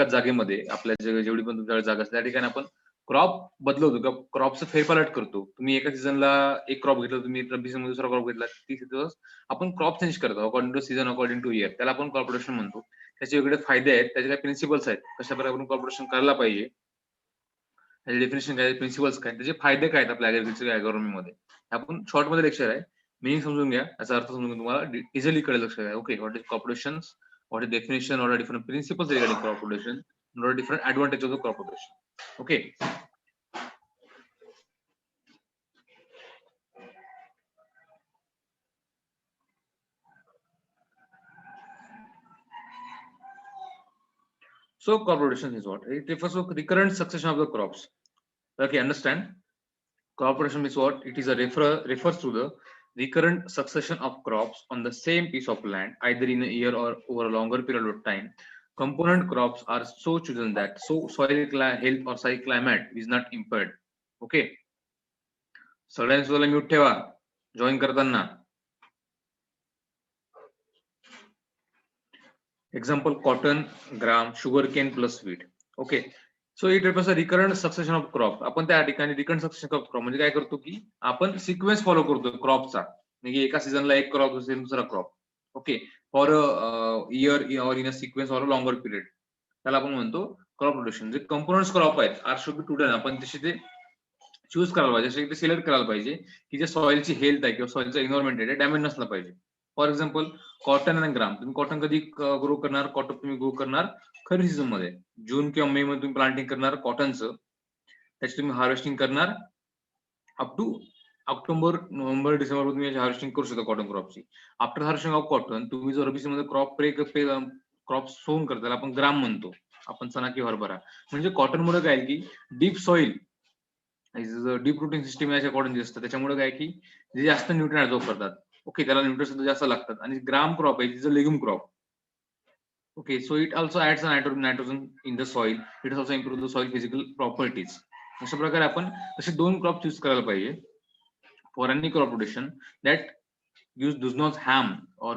जागेमध्ये आपल्या जेवढी पण तुमच्याकडे जागा असते त्या ठिकाणी आपण क्रॉप बदलवतो किंवा क्रॉपचं फेरपालट करतो. तुम्ही एका सीझनला एक क्रॉप घेतला, तुम्ही रब्बी सीझनमध्ये दुसरा क्रॉप घेतला, आपण क्रॉप चेंज करतो according to season, according to year. त्याला आपण क्रॉप रोटेशन म्हणतो. त्याचे वेगळे फायदे आहेत, त्याचे काही प्रिन्सिपल्स आहेत, कशा प्रकारे आपण क्रॉप रोटेशन करायला पाहिजे, त्याचे डेफिनेशन काय, प्रिन्सिपल्स काय, त्याचे फायदे काय आहेत आपल्या ऍग्रिकल्चर अग्रोनॉमीमध्ये. आपण शॉर्ट मध्ये लेक्चर आहे, मीनिंग समजून घ्या, याचा अर्थ समजून तुम्हाला इझिली कळेल. लक्षात घ्या. Okay, what is crop rotation, what is definition, what are different principles regarding crop rotation, what are different advantages of crop rotation. Okay, so crop rotation is what? It refers to recurrent succession of the crops. Okay, understand? Crop rotation is what? It is a refers to the recurrent succession of crops on the same piece of land, either in a year or over a longer period of time. Component crops are so chosen that soil health or soil climate is not impaired. Okay, सगळ्यांना mute ठेवा join करताना. Example, cotton, gram, sugarcane plus wheat. Okay, so it represents a recurrent succession of crop. आपण त्या ठिकाणी recurrent succession of crop म्हणजे काय करतो की आपण सिक्वेन्स फॉलो करतो क्रॉपचा. म्हणजे एका सीझनला एक क्रॉप, दुसरा क्रॉप. ओके, फॉर इयर और in a sequence or a longer period, त्याला आपण म्हणतो क्रॉप रोटेशन. जे कंपोनंट्स क्रॉप आहेत आर शुड बी टुडन, आपण तसे ते चूज करायला पाहिजे, जसे ते सिलेक्ट करायला पाहिजे की जे सॉइलची हेल्थ आहे किंवा सॉइलचा एन्व्हायरमेंट आहे डॅमेज नसला पाहिजे. फॉर एक्झाम्पल, कॉटन आणि ग्राम. तुम्ही कॉटन कधी ग्रो करणार? कॉटन तुम्ही ग्रो करणार खरीप सीझन मध्ये, जून किंवा मे मध्ये तुम्ही प्लांटिंग करणार कॉटनचं, त्याची तुम्ही हार्वेस्टिंग करणार up to October, November, December तुम्ही हार्वेस्टिंग करू शकता कॉटन क्रॉपची. आफ्टर हार्वेस्टिंग ऑफ कॉटन, तुम्ही जो रबी सीझन मध्ये क्रॉप सोन करता त्याला आपण ग्राम म्हणतो, आपण चना किंवा हरभरा. म्हणजे कॉटन मुळे काय की deep soil, deep routing system याच्या अकॉर्डिंग असतं, त्याच्यामुळे काय की जे जास्त न्यूट्रिएंट ऍब्सॉर्ब करतात. ओके, त्याला न्यूट्रिएंट्स जास्त लागतात. आणि ग्राम क्रॉप आहे, is a legume crop. Okay, so it also ads nitrogen in the soil. It also improve the soil physical properties. अशा प्रकारे आपण असे दोन क्रॉप चूज करायला पाहिजे for any crop rotation that does not harm or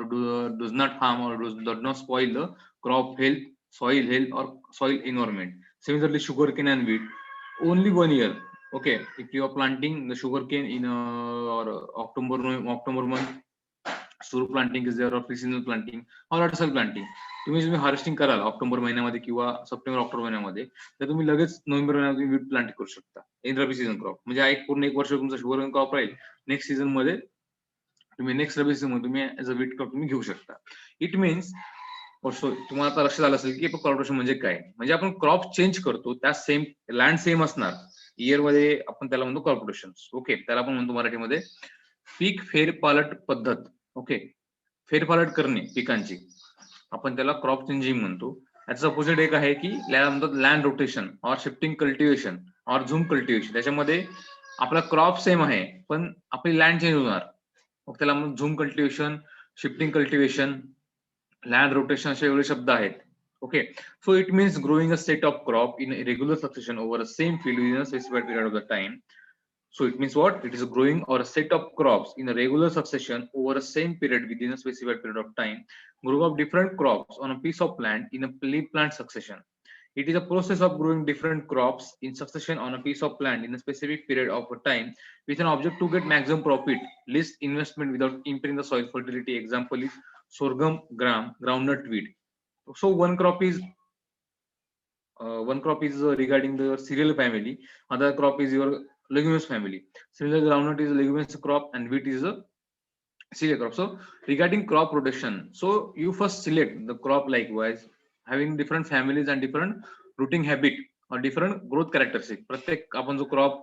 does not harm or does not spoil the crop health, soil health or soil environment. Similarly, sugarcane and wheat, only 1 year. Okay, if you are planting the sugarcane in or October month, sure planting is there, or seasonal planting or artificial planting. तुम्ही harvesting कराल October महिन्यामध्ये किंवा September October महिन्यामध्ये, तर तुम्ही लगेच November महिन्यामध्ये वीट plant करू शकता इन रबी सीझन क्रॉप. म्हणजे एक पूर्ण एक वर्ष तुमचा शुगर क्रॉप राहील. नेक्स्ट सीझन मध्ये तुम्ही नेक्स्ट रबी सीझन मध्ये तुम्ही ऍज अ वीट क्रॉप तुम्ही घेऊ शकता. इट मीन्स तुम्हाला आता लक्षात आलं असेल की क्रॉप रोटेशन म्हणजे काय. म्हणजे आपण क्रॉप चेंज करतो, त्या सेम लँड सेम असणार इयर मध्ये, आपण त्याला म्हणतो क्रॉप रोटेशन. ओके, त्याला आपण म्हणतो मराठीमध्ये पीक फेरपालट पद्धत. ओके, फेरपालट करणे पिकांची, आपण त्याला क्रॉप चेंजिंग म्हणतो. याचा अपोजिट एक आहे की म्हणतात land rotation or shifting cultivation or zoom cultivation. त्याच्यामध्ये आपला क्रॉप सेम आहे पण आपली लँड चेंज होणार, मग त्याला म्हणून zoom cultivation, shifting cultivation, land rotation असे वेगळे शब्द आहेत. Okay, so it means growing a set of crop in regular succession over a same field within a specified period of the time. So it means what? It is growing or a set of crops in a regular succession over a same period within a specified period of time. Group of different crops on a piece of land in a plant succession. It is a process of growing different crops in succession on a piece of land in a specific period of time with an object to get maximum profit, least investment without impairing the soil fertility. Example is sorghum, gram, groundnut, wheat. So one crop is regarding the cereal family. Other crop is your leguminous family. Similarly, groundnut is a leguminous crop and wheat is a cereal crop. So regarding crop rotation, so you first select the crop likewise having different families and different rooting habit or different growth characteristics. प्रत्येक आपण जो crop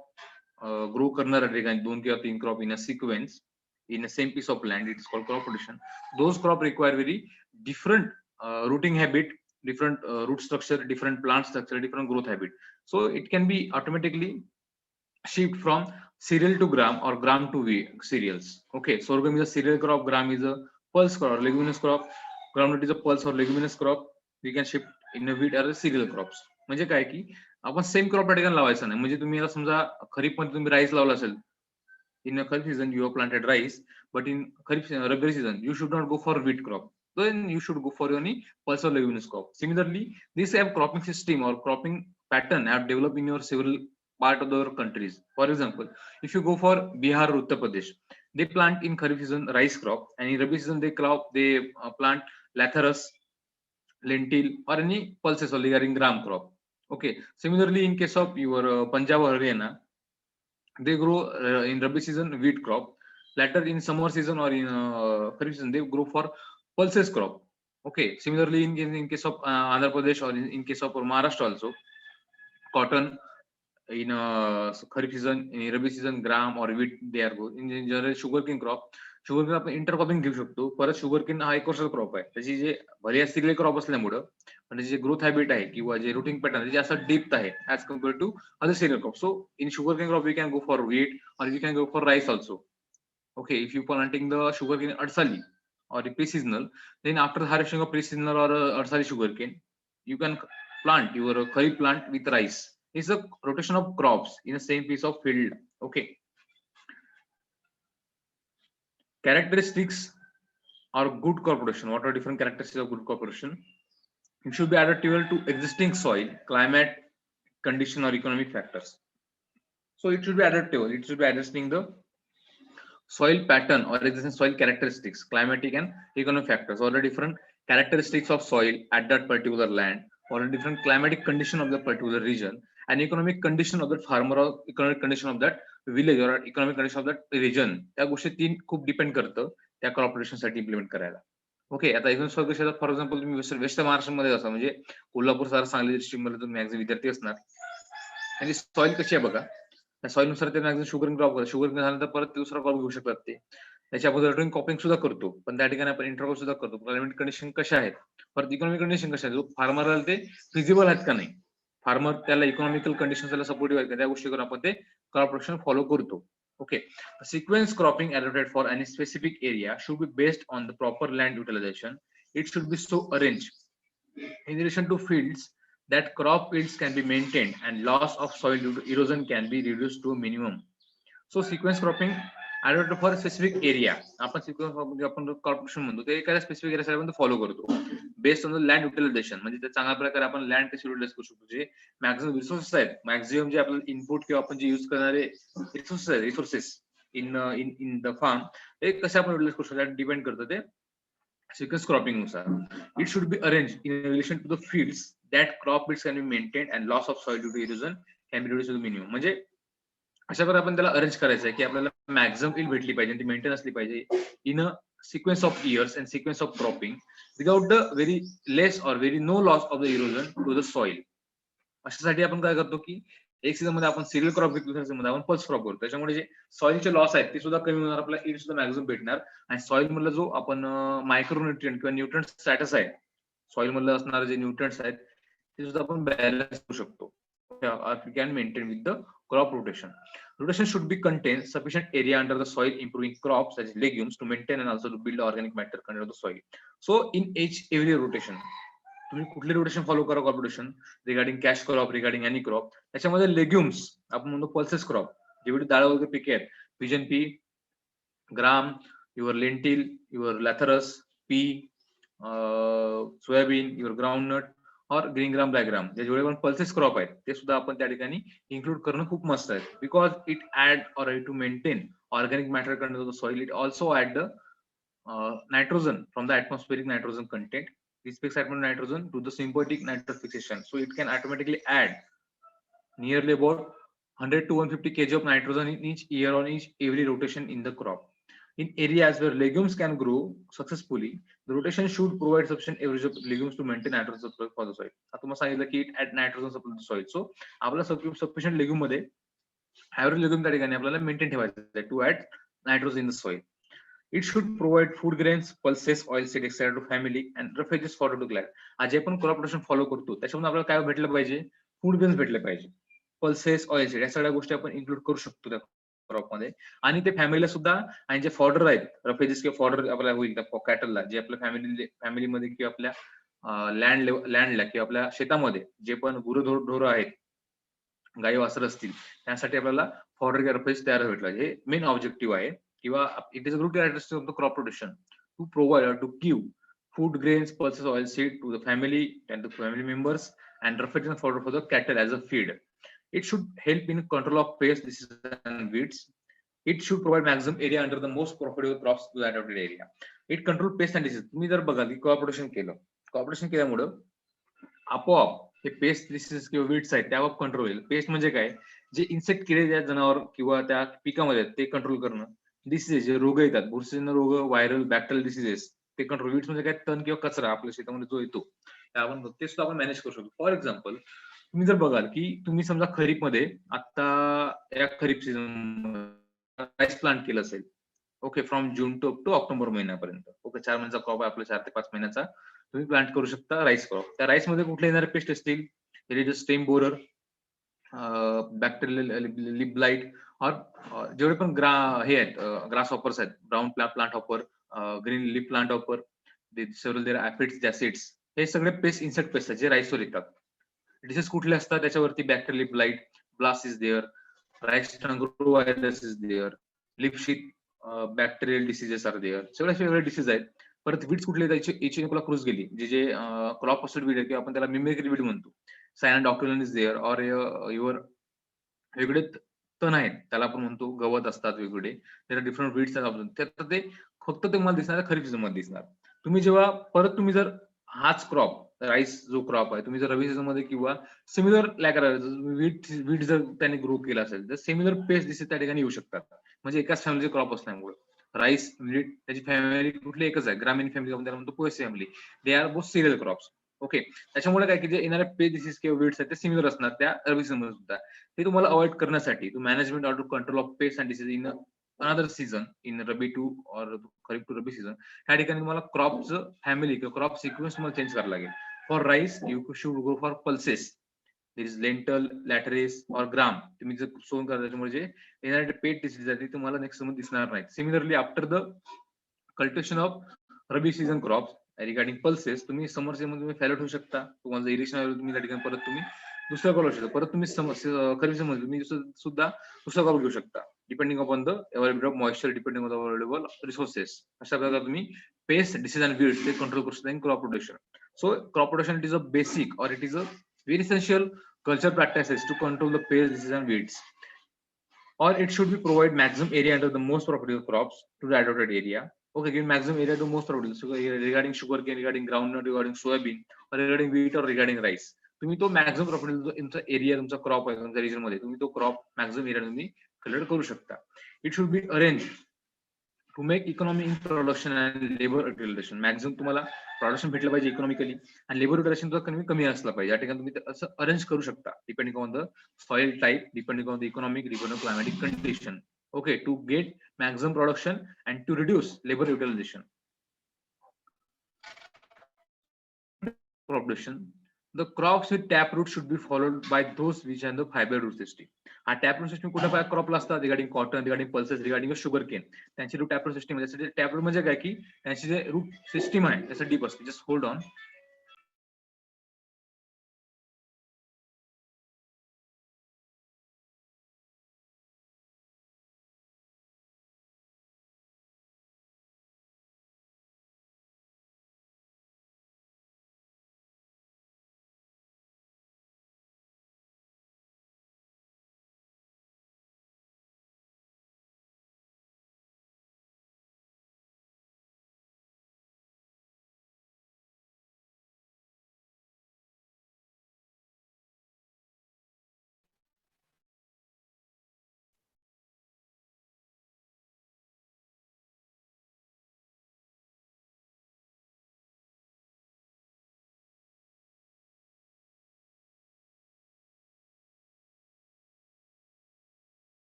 grow करणार आहे ठिकाणी 2 किंवा 3 crop in a sequence in a same piece of land, it is called crop rotation. Those crop require very different rooting habit, different root structure, different plant structure, different growth habit. So it can be automatically shift from cereal to gram or gram to cereals. Okay, sorghum is a cereal crop, gram is a pulse crop or leguminous crop, groundnut is a pulse or leguminous crop. We can shift in a wheat or a cereal crops. म्हणजे काय की आपण same crop त्या ठिकाणी लावायचा नाही. म्हणजे तुम्ही आता समजा खरीप मध्ये तुम्ही राईस लावला असेल, in a kharif season you have planted rice, but in kharif rabi season you should not go for wheat crop. then you should go for any pulse or leguminous crop. Similarly, this have cropping system or cropping pattern have developed in your several part of the countries. For example, if you go for Bihar or Uttar Pradesh, they plant in Kharif season rice crop, and in Rabi season they plant lathyrus, lentil, or any pulses or regarding gram crop. Okay. Similarly, in case of your Punjab or Haryana, they grow in Rabi season wheat crop. Later in summer season or in Kharif season, they grow for pulses crop. Okay. Similarly, in case of Andhra Pradesh or in case of Maharashtra also, cotton in Kharif season, in Rabi season gram or wheat they are good. In general sugarcane crop, sugarcane आपण intercropping घेऊ शकतो. परत sugarcane हा एक वर्षाचा crop आहे. त्याची जे भले सिंगल क्रॉप असल्यामुळं पण त्याची जे ग्रोथ हॅबिट आहे किंवा जे रुटिंग पॅटर्न त्याची असं डेप्थ आहे as compared to other cereal crop. So in sugarcane crop we can go for wheat or you can go for rice also. Okay, if you planting the sugarcane adsali or pre-seasonal, then after harvesting of pre-seasonal or adsali sugarcane, you can plant your kharif plant with rice. It's a rotation of crops in the same piece of field. Okay. Characteristics or good crop production. What are different characteristics of good crop production? It should be adaptable to existing soil, climate, condition, or economic factors. So it should be adaptable. It should be adjusting the soil pattern or existing soil characteristics, climatic and economic factors, or the different characteristics of soil at that particular land, or a different climatic condition of the particular region, and economic condition of that farmer or economic condition of that village or economic condition of that region. त्या गोष्टी तीन खूप depend करतं त्या crop rotation साठी implement करायला. Okay. आता इथून स्वर्ग क्षेत्रात फॉर एक्झाम्पल तुम्ही वेस्ट महाराष्ट्रामध्ये असा म्हणजे कोल्हापूर सार सांगली डिस्ट्रिक्ट मध्ये तुम्ही मॅक्झिमम विद्यार्थी असणार. आणि सॉइल कशी आहे बघा, त्या सॉइल नुसार ते मॅक्झिमम शुगर क्रॉप करतो. शुगर झाल्यानंतर परत दुसरा क्रॉप घेऊ शकतात ते. त्याच्या अगोदर रिटर्न क्रॉपिंग सुद्धा करतो, पण त्या ठिकाणी आपण इंटरक्रॉप सुद्धा करतो. क्लायमेट कंडिशन कशा आहेत, परत इकॉनॉमिक कंडिशन कशा आहेत, फार्मरला ते फिजिबल आहेत का नाही, फार्मर त्याला इकॉनॉमिकल कंडिशन त्याला सपोर्टिव्ह आहेत का, त्या गोष्टी करून आपण ते क्रॉप प्रोडक्शन फॉलो करतो. Okay, sequence cropping adapted for any specific area should be based on the proper land utilization. It should be so arranged in relation to fields that crop yields can be maintained and loss of soil due to erosion can be reduced to a minimum. So sequence cropping adapted for a specific area. आपण sequence cropping आपण crop rotation म्हणतो ते एखाद्या specific एरियासाठी आपण follow करतो based on the land utilization. म्हणजे ते चांगल्या प्रकारे आपण लँड कशी युटिलाइज करू शकतो, जे मॅक्झिमम रिसोर्सेस आहेत, मॅक्झिमम जे आपल्याला इनपुट किंवा आपण जे युज करणारे रिसोर्सेस इन द फार्म ते कसे आपण युटिलाइज करू शकतो त्यात डिपेंड करतं ते sequence cropping नुसार. It should be arranged in relation to the fields that crop yields can be maintained and loss of soil due to erosion can be reduced to the minimum. म्हणजे अशा प्रकारे आपण त्याला arrange करायचं आहे की आपल्याला मॅक्झिमम yield भेटली पाहिजे, ती मेंटेन असली पाहिजे in a sequence of years and sequence of cropping without the very less or very no loss of the erosion to the soil. अशासाठी आपण काय करतो की एक सीझन मध्ये आपण सिरियल क्रॉप घेतो, दुसऱ्या सीझन मध्ये आपण पल्स क्रॉप करतो. त्याच्यामुळे जे सॉइलचे लॉस आहेत ते सुद्धा कमी होणार, आपल्याला yield सुद्धा मॅक्झिमम भेटणार. आणि सॉइल मधला जो आपण मायक्रोन्यूट्रिएंट किंवा न्यूट्रंट स्टॅटस आहे, सॉइल मधलं असणारे जे न्यूट्रंट्स आहेत ते सुद्धा आपण बॅलन्स करू शकतो. We can maintain with the crop rotation. Rotation should be contain sufficient area under the soil, improving crops such as legumes to maintain and also to build organic matter content of the soil. So in each every rotation तुम्ही कुठले rotation follow करा crop rotation regarding cash crop, regarding any crop. त्याच्यामध्ये legumes आपण म्हणतो pulses crop, जेवढी डाळ वगैरे पिके आहेत, pigeon pea, gram, your lentil, your lathyrus, pea, soybean, your groundnut और ग्रीन ग्राम, ब्लॅक ग्राम, जे जेवढे पण पल्सेस क्रॉप आहेत ते सुद्धा आपण त्या ठिकाणी इन्क्लूड करणं खूप मस्त आहे. Because it add or to maintain organic matter content of the soil. It also add the nitrogen from the atmospheric nitrogen content. This fixes atmospheric nitrogen to the symbiotic nitrogen fixation, so it can automatically add nearly about 100 to 150 kg of nitrogen in each year on each every rotation in the crop. In areas where legumes can grow successfully, the rotation should provide sufficient average of legumes to maintain nitrogen supply for the soil. आता तुम्हाला सांगितलं की it add nitrogen supply to the soil. So आपल्याला sufficient legume मध्ये average legume त्या ठिकाणी आपल्याला maintain ठेवायचं आहे to add nitrogen in the soil. It should provide food grains, pulses, oilseed, etc. to family and refuges for to glad. आज आपण crop rotation follow करतो त्याच्यामध्ये आपल्याला काय भेटलं पाहिजे, फूड ग्रेन्स भेटले पाहिजे, पल्सेस, ऑइलसीड या सगळ्या गोष्टी आपण इन्क्लूड करू शकतो त्या क्रॉप मध्ये. आणि ते फॅमिलीला सुद्धा, आणि जे फॉर्डर आहेत रफेजेस किंवा फॉर्डर आपल्याला होईल त्या कॅटलला, जे आपल्या फॅमिलीमध्ये किंवा आपल्या लँडला किंवा आपल्या शेतामध्ये जे पण गुरढोर आहेत, गाई वासर असतील, त्यासाठी आपल्याला फॉर्डर किंवा रफेज तयार भेटला. हे मेन ऑब्जेक्टिव्ह आहे. किंवा it is a good characteristic of the crop rotation to provide or to give food grains, pulses, oil seed to the family and the family members, and refrigeration fodder for the cattle as a feed. It should help in control of pests, diseases, and weeds. It should provide maximum area under the most profitable crops to the adopted area. It control pests and disease. तुम्ही जर बघाल की crop rotation केलं, crop rotation केल्यामुळं आपोआप हे paste disease किंवा weeds आहेत त्यावर कंट्रोल होईल. पेस्ट म्हणजे काय, जे इन्सेक्ट किडे त्या जनावर किंवा त्या पिकामध्ये आहेत ते कंट्रोल करणं. डिसीजेस जे रोग येतात, बुरशीजन्य रोग, व्हायरल, बॅक्टेरियल डिसीजेस ते कंट्रोल. वीड्स म्हणजे काय, तण किंवा कचरा आपल्या शेतामध्ये जो येतो ते आपण ते सुद्धा आपण मॅनेज करू शकतो. फॉर एक्झाम्पल तुम्ही जर बघाल की तुम्ही समजा खरीप मध्ये आता या खरीप सीझन राईस प्लांट केलं असेल, okay, from June to October महिन्यापर्यंत, ओके, 4 महिन्याचा क्रॉप आहे आपला, 4 ते 5 महिन्याचा तुम्ही प्लांट करू शकता राईस क्रॉप. त्या राईस मध्ये कुठले येणारे पेस्ट असतील, stem borer, bacterial leaf blight, और जेवढे पण हे आहेत ग्रास हॉपर्स आहेत, brown plant hopper, green leaf plant hopper, several there aphids, jassids, हे सगळे पेस्ट, इन्सेक्ट पेस्ट आहेत जे राईसवर येतात. डिसीज कुठले असतात त्याच्यावरती, bacterial leaf blight, blast is there, rice tungro virus is there, leaf sheath bacterial diseases are there, सगळे वेगळे डिसीज आहेत. परत वीड्स कुठले, इचिनोकुला क्रुज गेली, जे क्रॉप असड वीड आहे किंवा आपण त्याला मिमिक्री वीड म्हणतो, सायनाडॉक्टिलन इज देअर, और युअर वेगळे तण आहेत त्याला आपण म्हणतो, गवत असतात वेगवेगळे, त्याला डिफरंट वीड्स आहेत, ते फक्त तुम्हाला दिसणार खरीप सीझन मध्ये दिसणार. तुम्ही जेव्हा परत तुम्ही जर हाच क्रॉप राईस जो क्रॉप आहे तुम्ही जर रबी सीझन मध्ये किंवा सिमिलर वीट जर त्याने ग्रो केला असेल तर सिमिलर पेस्ट दिसेल त्या ठिकाणी येऊ शकतात. म्हणजे एकाच फॅमिलीचे क्रॉप असल्यामुळे राईस वीट त्याची फॅमिली कुठली एकच आहे, ग्रामीण फॅमिली आपण त्याला म्हणतो, Poaceae family, they are both serial crops. Okay, त्याच्यामुळे काय की जे येणारे पेस्ट डिसीज किंवा वीड्स आहेत ते सिमिलर असणार त्या रबी सीझन मध्ये सुद्धा. ते तुम्हाला अवॉइड करण्यासाठी to management or to control of pest and disease in another season, in rabi to और खरीप टू रबी सीझन, त्या ठिकाणी तुम्हाला क्रॉपचं फॅमिली किंवा क्रॉप सिक्वेन्स तुम्हाला चेंज करायला लागेल. For rice you should go for pulses, there is lentil, lathyrus और ग्राम. तुम्ही जर सोन करा त्याच्यामुळे जे येणारे पेट डिसीज आहे ते तुम्हाला नेक्स्ट मध्ये दिसणार नाही. Similarly after the cultivation of rabi season crop regarding pulses, तुम्ही समर सीझन मध्ये फॅलट होऊ शकता, तुम्हाला इरिगेशन तुम्ही त्या ठिकाणी परत तुम्ही दुसरा कॉल होऊ शकता, परत तुम्ही खरीप सीझन मध्ये तुम्ही सुद्धा दुसरा कॉल घेऊ शकता, depending upon the availability of moisture, depending on the available resources. अशा प्रकारे तुम्ही पेस्ट, डिसीज अँड वीड्स ते कंट्रोल करू शकता in crop production. So crop rotation, it is a basic or it is a very essential cultural practices to control the pest, disease and weeds. Or it should be provide maximum area under the most profitable crops to the adopted area. Okay, give maximum area to most profitable. So regarding sugarcane, regarding groundnut, regarding soybean, or regarding wheat or regarding rice. तुम्ही तो maximum profitable तुमचा area, तुमचा crop आहे तुमच्या region मध्ये, तुम्ही तो crop maximum area तुम्ही कलेक्ट करू शकता. It should be arrange to make economy in production and labour utilization. Maximum तुम्हाला प्रोडक्शन भेटलं पाहिजे इकॉनॉमिकली, आणि लेबर युटिलायझेशन कमी कमी असलं पाहिजे. या ठिकाणी तुम्ही असं अरेंज करू शकता, depending on the soil type, depending on the economic, depending on climatic condition. Okay, to get maximum production and to reduce labor utilization. Production. The crops with taproot should be followed by those which have the fiber root system. हा टॅपरूट system कुठल्या पाय क्रॉपला असतात, regarding cotton, regarding pulses, regarding sugar cane, त्यांची route टॅपरूट system आहे. टॅपरूट म्हणजे काय की त्यांची जे रूट सिस्टम आहे त्याचं डीप असते. Just hold on.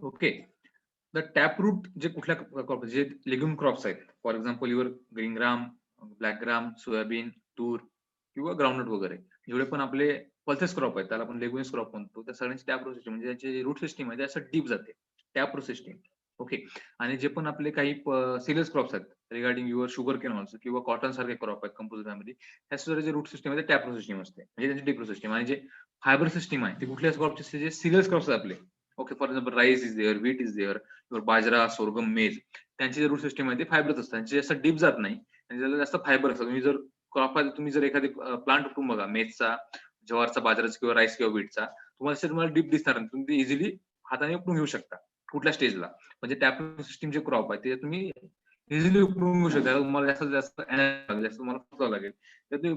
Okay. The tap root जे कुठल्या क्रॉप जे लेग्युम क्रॉप्स आहेत, for example your green gram, black gram, soybean, toor किंवा ग्राउंडनट वगैरे जेवढे पण आपले पल्सेस क्रॉप आहेत त्याला आपण लेग्युमिनस क्रॉप म्हणतो. त्या सगळ्यांची टॅप रूट सिस्टीम म्हणजे त्याची रूट सिस्टीम आहे ते असं डीप जाते. Tap root system. ओके. आणि जे पण आपले काही सिरियस क्रॉप्स आहेत regarding your sugarcane also किंवा कॉटन सारखे क्रॉप आहेत कंपोझिट फॅमिली, त्या सुद्धा जे रूट सिस्टीम आहे ते टॅप रूट सिस्टीम असते. म्हणजे त्यांची डीप रूट सिस्टीम आणि जे फायबर सिस्टीम आहे ती कुठल्या क्रॉपची असते जे सिरियस क्रॉप्स आहेत आपले. Okay. For example rice is there, wheat is there, bajra, sorghum, maize त्यांची जे रूट सिस्टीम आहे ते फायबरच असतात. त्यांची जास्त डीप जात नाही आणि त्याला जास्त फायबर असतात. तुम्ही जर क्रॉप तुम्ही जर एखादी प्लांट उठून बघा मेजचा, ज्वारचा, बाजराचा किंवा राईस किंवा व्हीटचा, तुम्हाला डीप दिसणार नाही. तुम्ही ते इझिली हाताने उपटून घेऊ शकता कुठल्या स्टेजला. म्हणजे टॅप सिस्टीम जे क्रॉप आहे ते तुम्ही इझिली उपटून घेऊ शकता. तुम्हाला जास्त जास्त तुम्हाला फसवावं लागेल. तर ते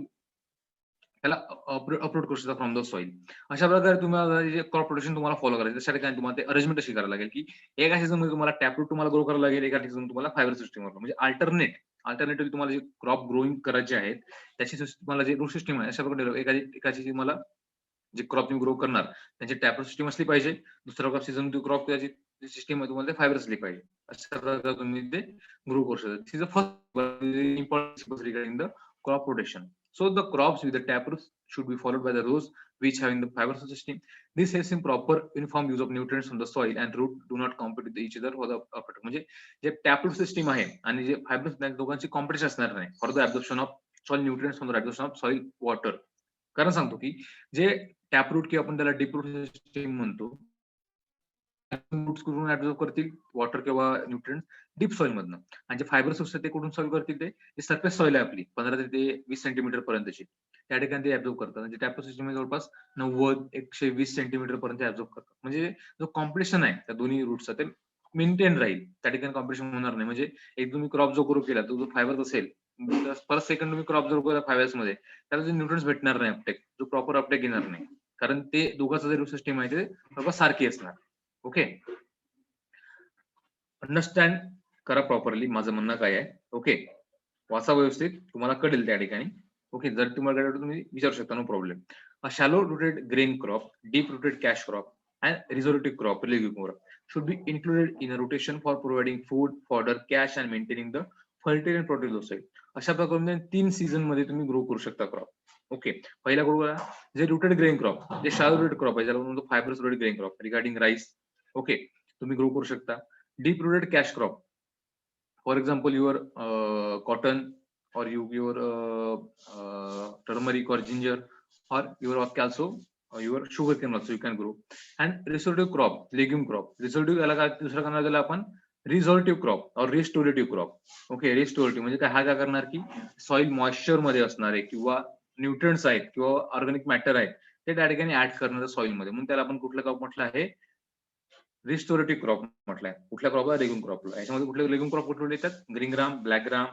त्याला अपलोड करू शकता फ्रॉम द सॉइल. अशा प्रकारे तुम्हाला जे क्रॉप रोटेशन तुम्हाला फॉलो करायचं. त्यासाठी काय तुम्हाला ते अरेंजमेंट अशी करायला लागेल, की एका सीझनमध्ये तुम्हाला टॅप तुम्हाला ग्रो करायला लागेल, एका सीझन तुम्हाला फायबर सिस्टमवर म्हणजे अल्टरनेटिव्ह तुम्हाला जे क्रॉप ग्रोइंग करायचे आहेत, त्याची तुम्हाला जे रूट सिस्टम आहे अशा प्रकारे एकाची तुम्हाला जे क्रॉप तुम्ही ग्रो करणार त्यांची टॅप सिस्टम असली पाहिजे. दुसरा क्रॉप सीझन क्रॉप त्याची सिस्टम आहे तुम्हाला ते फायबर असली पाहिजे. अशा प्रकारे तुम्ही ते ग्रो करू शकता. This is the first important regarding the crop rotation. So the crops with the taproots should be followed by the rows which having the fiber system. This helps in proper uniform use of nutrients from the soil and root do not compete with each other for the म्हणजे जे टॅपरूट system आहे आणि जे fibre दोघांची competition असणार नाही for the absorption of soil nutrients from the absorption of soil water. कारण सांगतो की जे टॅपरूट किंवा आपण त्याला डीप रूट सिस्टीम म्हणतो रूट्स कुठून ऍब्झॉर्ब करतील वॉटर किंवा न्यूट्रिएंट्स डीप सॉइल मधनं आणि जे फायबर्स असतात ते कुठून सॉल्व्ह करतील ते सरफेस सॉइल आहे आपली 15 ते 20 सेंटीमीटर पर्यंतची त्या ठिकाणी ते ऍब्झॉर्ब करतात. म्हणजे टॅपरूट सिस्टम जवळपास 90-120 सेंटीमीटर पर्यंत ऍब्झॉर्ब करतात. म्हणजे जो कॉम्पिटिशन आहे त्या दोन्ही रूट्सचा ते मेंटेन राहील. त्या ठिकाणी कॉम्पिटिशन होणार नाही. म्हणजे एक तुम्ही क्रॉप जो ग्रो केला तो जो फायबर असेल पर सेकंड तुम्ही क्रॉप जर केला फायबर्स मध्ये त्याला जे न्यूट्रिएंट्स भेटणार नाही अपटेक जो प्रॉपर अपटेक येणार नाही. कारण ते दोघांचं जे रूट सिस्टम आहे ते जवळपास सारखी असणार. ओके. अंडरस्टँड करा प्रॉपरली माझं म्हणणं काय आहे. ओके. वाचा व्यवस्थित तुम्हाला कळेल त्या ठिकाणी. ओके. जर तुम्हाला तुम्ही विचारू शकता no problem. A shallow rooted grain crop, deep rooted cash crop and resortive crop legume should be included in a rotation for providing food, fodder, cash and maintaining the fertility and fertile soil. अशा प्रकारे 3 season मध्ये तुम्ही grow करू शकता crop. Okay. पहिला grow करा जे rooted grain crop जे शॅलो रूटेड क्रॉप आहे ज्याला म्हणतो fibrous rooted grain crop regarding rice. Okay. तुम्ही ग्रो करू शकता. Deep rooted cash crop for example your cotton or your turmeric or ginger or your also your sugar cane also you can grow. And restorative crop, legume crop, restorative याला काय दुसरा करणार त्याला आपण रिझॉर्टिव्ह crop और रिस्टोरेटिव्ह crop. Okay. रिस्टोरेटिव्ह म्हणजे काय काय करणार की सॉइल मॉइश्चर मध्ये असणारे किंवा न्यूट्रिएंट्स आहेत किंवा ऑर्गॅनिक मॅटर आहेत ते त्या ठिकाणी ऍड करणार सॉइल मध्ये म्हणून त्याला आपण कुठलं क्रॉप म्हटलं आहे रिस्टोरेटिव्ह क्रॉप म्हटलंय. कुठल्या क्रॉपला लेग्युम क्रॉपला. याच्यामध्ये कुठले लेग्युम क्रॉप कुठले येतात green gram, black gram,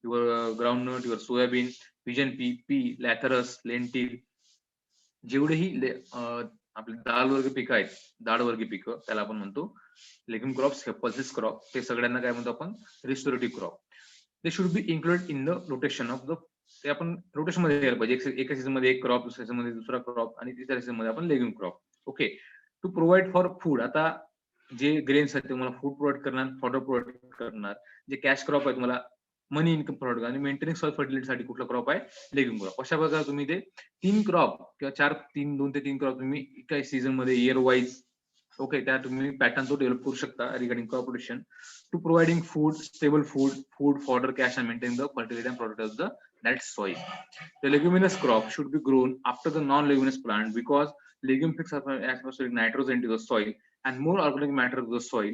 your groundnut, your soybean, pigeon pea, lathyrus, lentil जेवढेही आपले डाळ वर्ग पिकं आहेत डाळ वर्गीय पिकं त्याला आपण म्हणतो लेग्युम क्रॉप्स, पल्सेस क्रॉप. ते सगळ्यांना काय म्हणतो आपण restorative crop. They should be included in the rotation of the ते आपण रोटेशन मध्ये घ्यायला पाहिजे. एका सीझन मध्ये एक क्रॉप, दुसऱ्या सीझन मध्ये दुसरा क्रॉप आणि तिसऱ्या सीझन मध्ये आपण legume crop. Okay. To provide for food. आता जे ग्रेन्स आहेत ते तुम्हाला फूड प्रोव्हाइड करणार, फॉडर प्रोव्हाइड करणार. जे कॅश क्रॉप आहे तुम्हाला मनी इन्कम प्रोव्हाइड करणार आणि मेंटेनिंग सॉइल फर्टिलिटीसाठी कुठला क्रॉप आहे लेग्युम क्रॉप. अशा प्रकारे तुम्ही ते 3 क्रॉप किंवा 2 ते 3 क्रॉप तुम्ही एका सीझन मध्ये इयर वाईज ओके त्या तुम्ही पॅटर्न तो डेव्हलप करू शकता regarding crop rotation to providing food, stable food, fodder, cash and maintaining the fertility and product of the that soil. The leguminous crop should be grown after the non-leguminous plant because legume fix atmospheric nitrogen into the soil and more organic matter to the soil,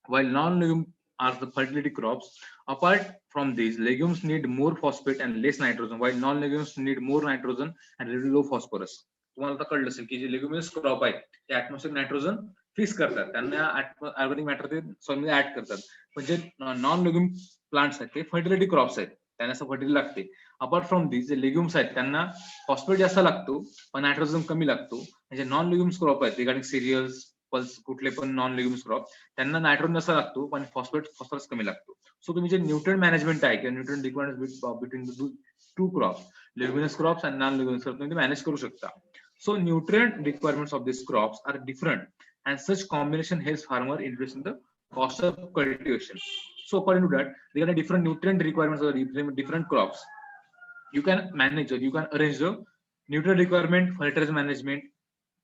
while non-legume are the fertility crops. Apart from these, legumes need more phosphate and less nitrogen, while non-legumes need more nitrogen and really low phosphorus. तुम्हाला आता कळलं असेल की जे leguminous crop आहेत ते atmosphere nitrogen fix करतात, त्यांना ऑर्गॅनिक मॅटर ते सॉइल मध्ये ऍड करतात. पण जे नॉन लेग्युम प्लांट्स आहेत ते फर्टिलिटी क्रॉप्स आहेत, त्यांना असं फर्टिलिटी लागते. अपार्ट फ्रॉम दिस जे लेग्युम्स आहेत त्यांना फॉस्फेट जास्त लागतो पण नायट्रोजन कमी लागतो. म्हणजे नॉन लेग्युम्स क्रॉप आहेत रिगार्डिंग सिरियल्स, पल्स, कुठले पण नॉन लेग्युम्स क्रॉप त्यांना नायट्रोजन जास्त लागतो पण फॉस्फरस कमी लागतो. सो तुम्ही जे न्यूट्रिएंट मॅनेजमेंट आहे किंवा nutrient requirement between the two crops leguminous crops and non leguminous crop तुम्ही मॅनेज करू शकता. So nutrient requirements of these crops are different and such combination helps farmer in reducing the cost of cultivation. So according to that, there are different nutrient requirements of different crops. You can manage or you can arrange the nutrient requirement, fertilizer management,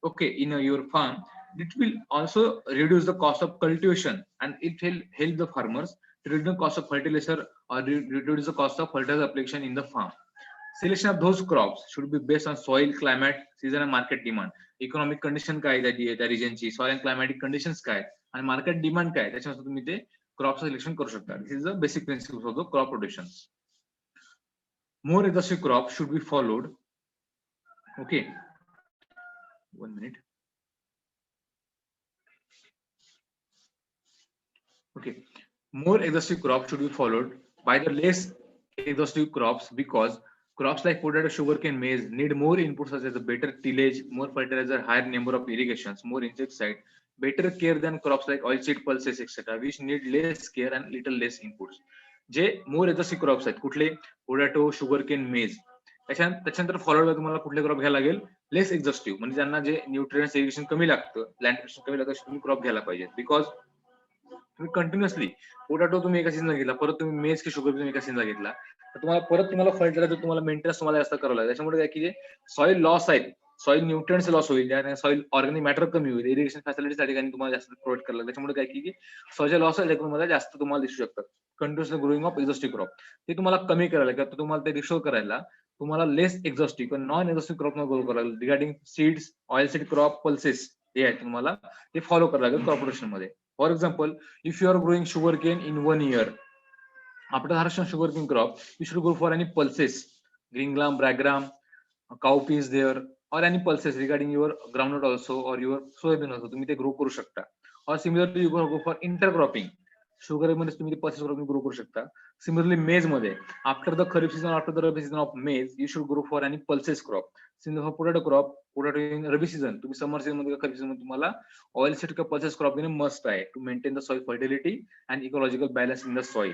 okay, in your farm. It will also reduce the cost of cultivation, and it will help the farmers to reduce the cost of fertilizer or reduce the cost of fertilizer application in the farm. Selection of those crops should be based on soil, climate, season and market demand. Economic condition काय त्या रिजनची, soil and climatic conditions काय आणि market demand काय, त्याच्यानुसार तुम्ही ते crop selection करू शकता. This is the basic principle of the crop rotation. More aggressive crop should be followed. Okay, 1 minute. Okay, more aggressive crop should be followed by the less aggressive crops, because crops like potato, sugarcane, maize need more inputs such as a better tillage, more fertilizer, higher number of irrigations, more insecticide, better care than crops like oilseed, pulses, etc., which need less care and little less inputs. जे मोर एग्रेसिव्ह crops आहेत कुठले, potato, sugarcane, मेज. त्याच्यानंतर followed by तुम्हाला कुठले crop घ्यायला लागेल, लेस exhaustive, म्हणजे ज्यांना जे न्यूट्रिएंट्स इरिगेशन कमी लागतं, प्लांटेशन कमी लागतं, तुम्ही क्रॉप घ्यायला पाहिजे. बिकॉज तुम्ही कंटिन्युअसली पोटॅटो तुम्ही एका सीझनला घेतला, परत तुम्ही मेज की शुगर तुम्ही एका सीझनला घेतला, तर तुम्हाला फर्टिलायझर तुम्हाला मेंटेनन्स तुम्हाला जास्त करावं लागेल. त्याच्यामुळे काय की जे सॉइल लॉस आहेत, सॉइल न्यूट्रिएंट्स लॉस होईल, सॉइल ऑर्गॅनिक मॅटर कमी होईल, इरिगेशन फॅसिलिटी त्या ठिकाणी तुम्हाला जास्त प्रोव्हाइड करायला लागेल. त्याच्यामुळे काय की सॉइल लॉस आहे त्याच्यामध्ये जास्त तुम्हाला दिसू शकतात. Continuously growing of exhaustive crop ते तुम्हाला कमी करायला, किंवा तुम्हाला ते रिस्टोर करायला तुम्हाला लेस एक्झॉस्टिव्ह किंवा नॉन एक्झॉस्टिव्ह क्रॉप ग्रो करायला लागेल. Regarding seeds, oil seed crop, pulses, हे आहे तुम्हाला ते फॉलो करायला लागेल क्रॉप रोटेशन मध्ये. For example, if you are growing sugarcane in 1 year, after harvesting sugarcane crop, you should go for any pulses, green gram, black gram, cowpeas there, or any pulses regarding your groundnut also or your soybean also. तुम्ही ते grow करू शकता. Or similarly, you can go for intercropping. Sugar मध्ये तुम्ही pulses crop grow करू शकता. Similarly, maize मध्ये after the kharif season, after the rabi season of maize, you should grow for any pulses crop. Similar for potato crop, potato in rabi season, तुम्ही समर season मध्ये खरीप season मध्ये तुम्हाला oil seed किंवा pulses crop घेणे must आहे to maintain the soil fertility and ecological balance in the soil.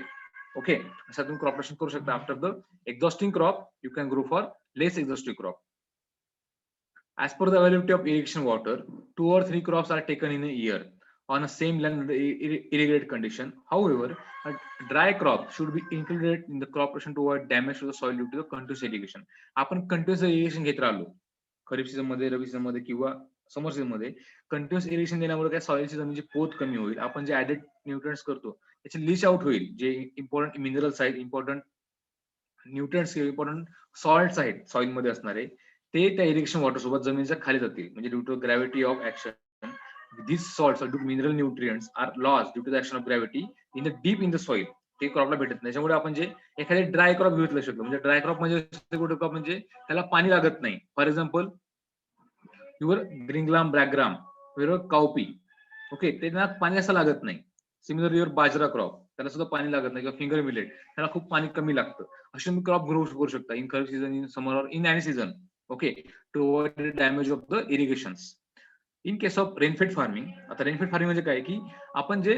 Okay, असं तुम्ही crop rotation करू शकता. After the exhausting crop you can grow for less exhaustive crop. As per the availability of irrigation water, 2 or 3 crops are taken in a year on a same land irrigated condition. However, a dry crop should be included in the crop rotation to avoid damage to the soil due to the continuous irrigation. आपण continuous irrigation घेत राहिलो खरीप season मध्ये, रबी season मध्ये किंवा समर season मध्ये, continuous irrigation देण्यामुळे काय सॉइलची जमिनीची पोत कमी होईल. आपण जे ऍडेड न्यूट्रिएंट्स करतो त्याचे लीच आउट होईल. जे इम्पॉर्टंट मिनरल्स आहेत, इम्पॉर्टंट न्यूट्रिएंट्स, इम्पॉर्टंट सॉल्ट्स आहेत सॉइल मध्ये असणारे, ते त्या इरिगेशन वॉटर सोबत जमिनीच्या खाली जातील. म्हणजे due to gravity of action, these salts or mineral nutrients are lost due to the action of gravity in the deep in the soil. ते क्रॉपला भेटत नाही. त्याच्यामुळे आपण जे एखादे ड्राय क्रॉप घेऊ शकतो, म्हणजे ड्राय क्रॉप म्हणजे कुठे क्रॉप म्हणजे त्याला पाणी लागत नाही. For example your green gram, black gram, your cowpea, okay, त्यांना पाणी असं लागत नाही. सिमिलर युअर बाजरा क्रॉप, त्याला सुद्धा पाणी लागत नाही. किंवा फिंगर मिलेट, त्याला खूप पाणी कमी लागतं. असे तुम्ही क्रॉप ग्रो करू शकता in kharif season, in summer और in any season. Okay, to avoid damage of the irrigations. In case of rainfed farming, आता रेनफेड फार्मिंग म्हणजे काय की आपण जे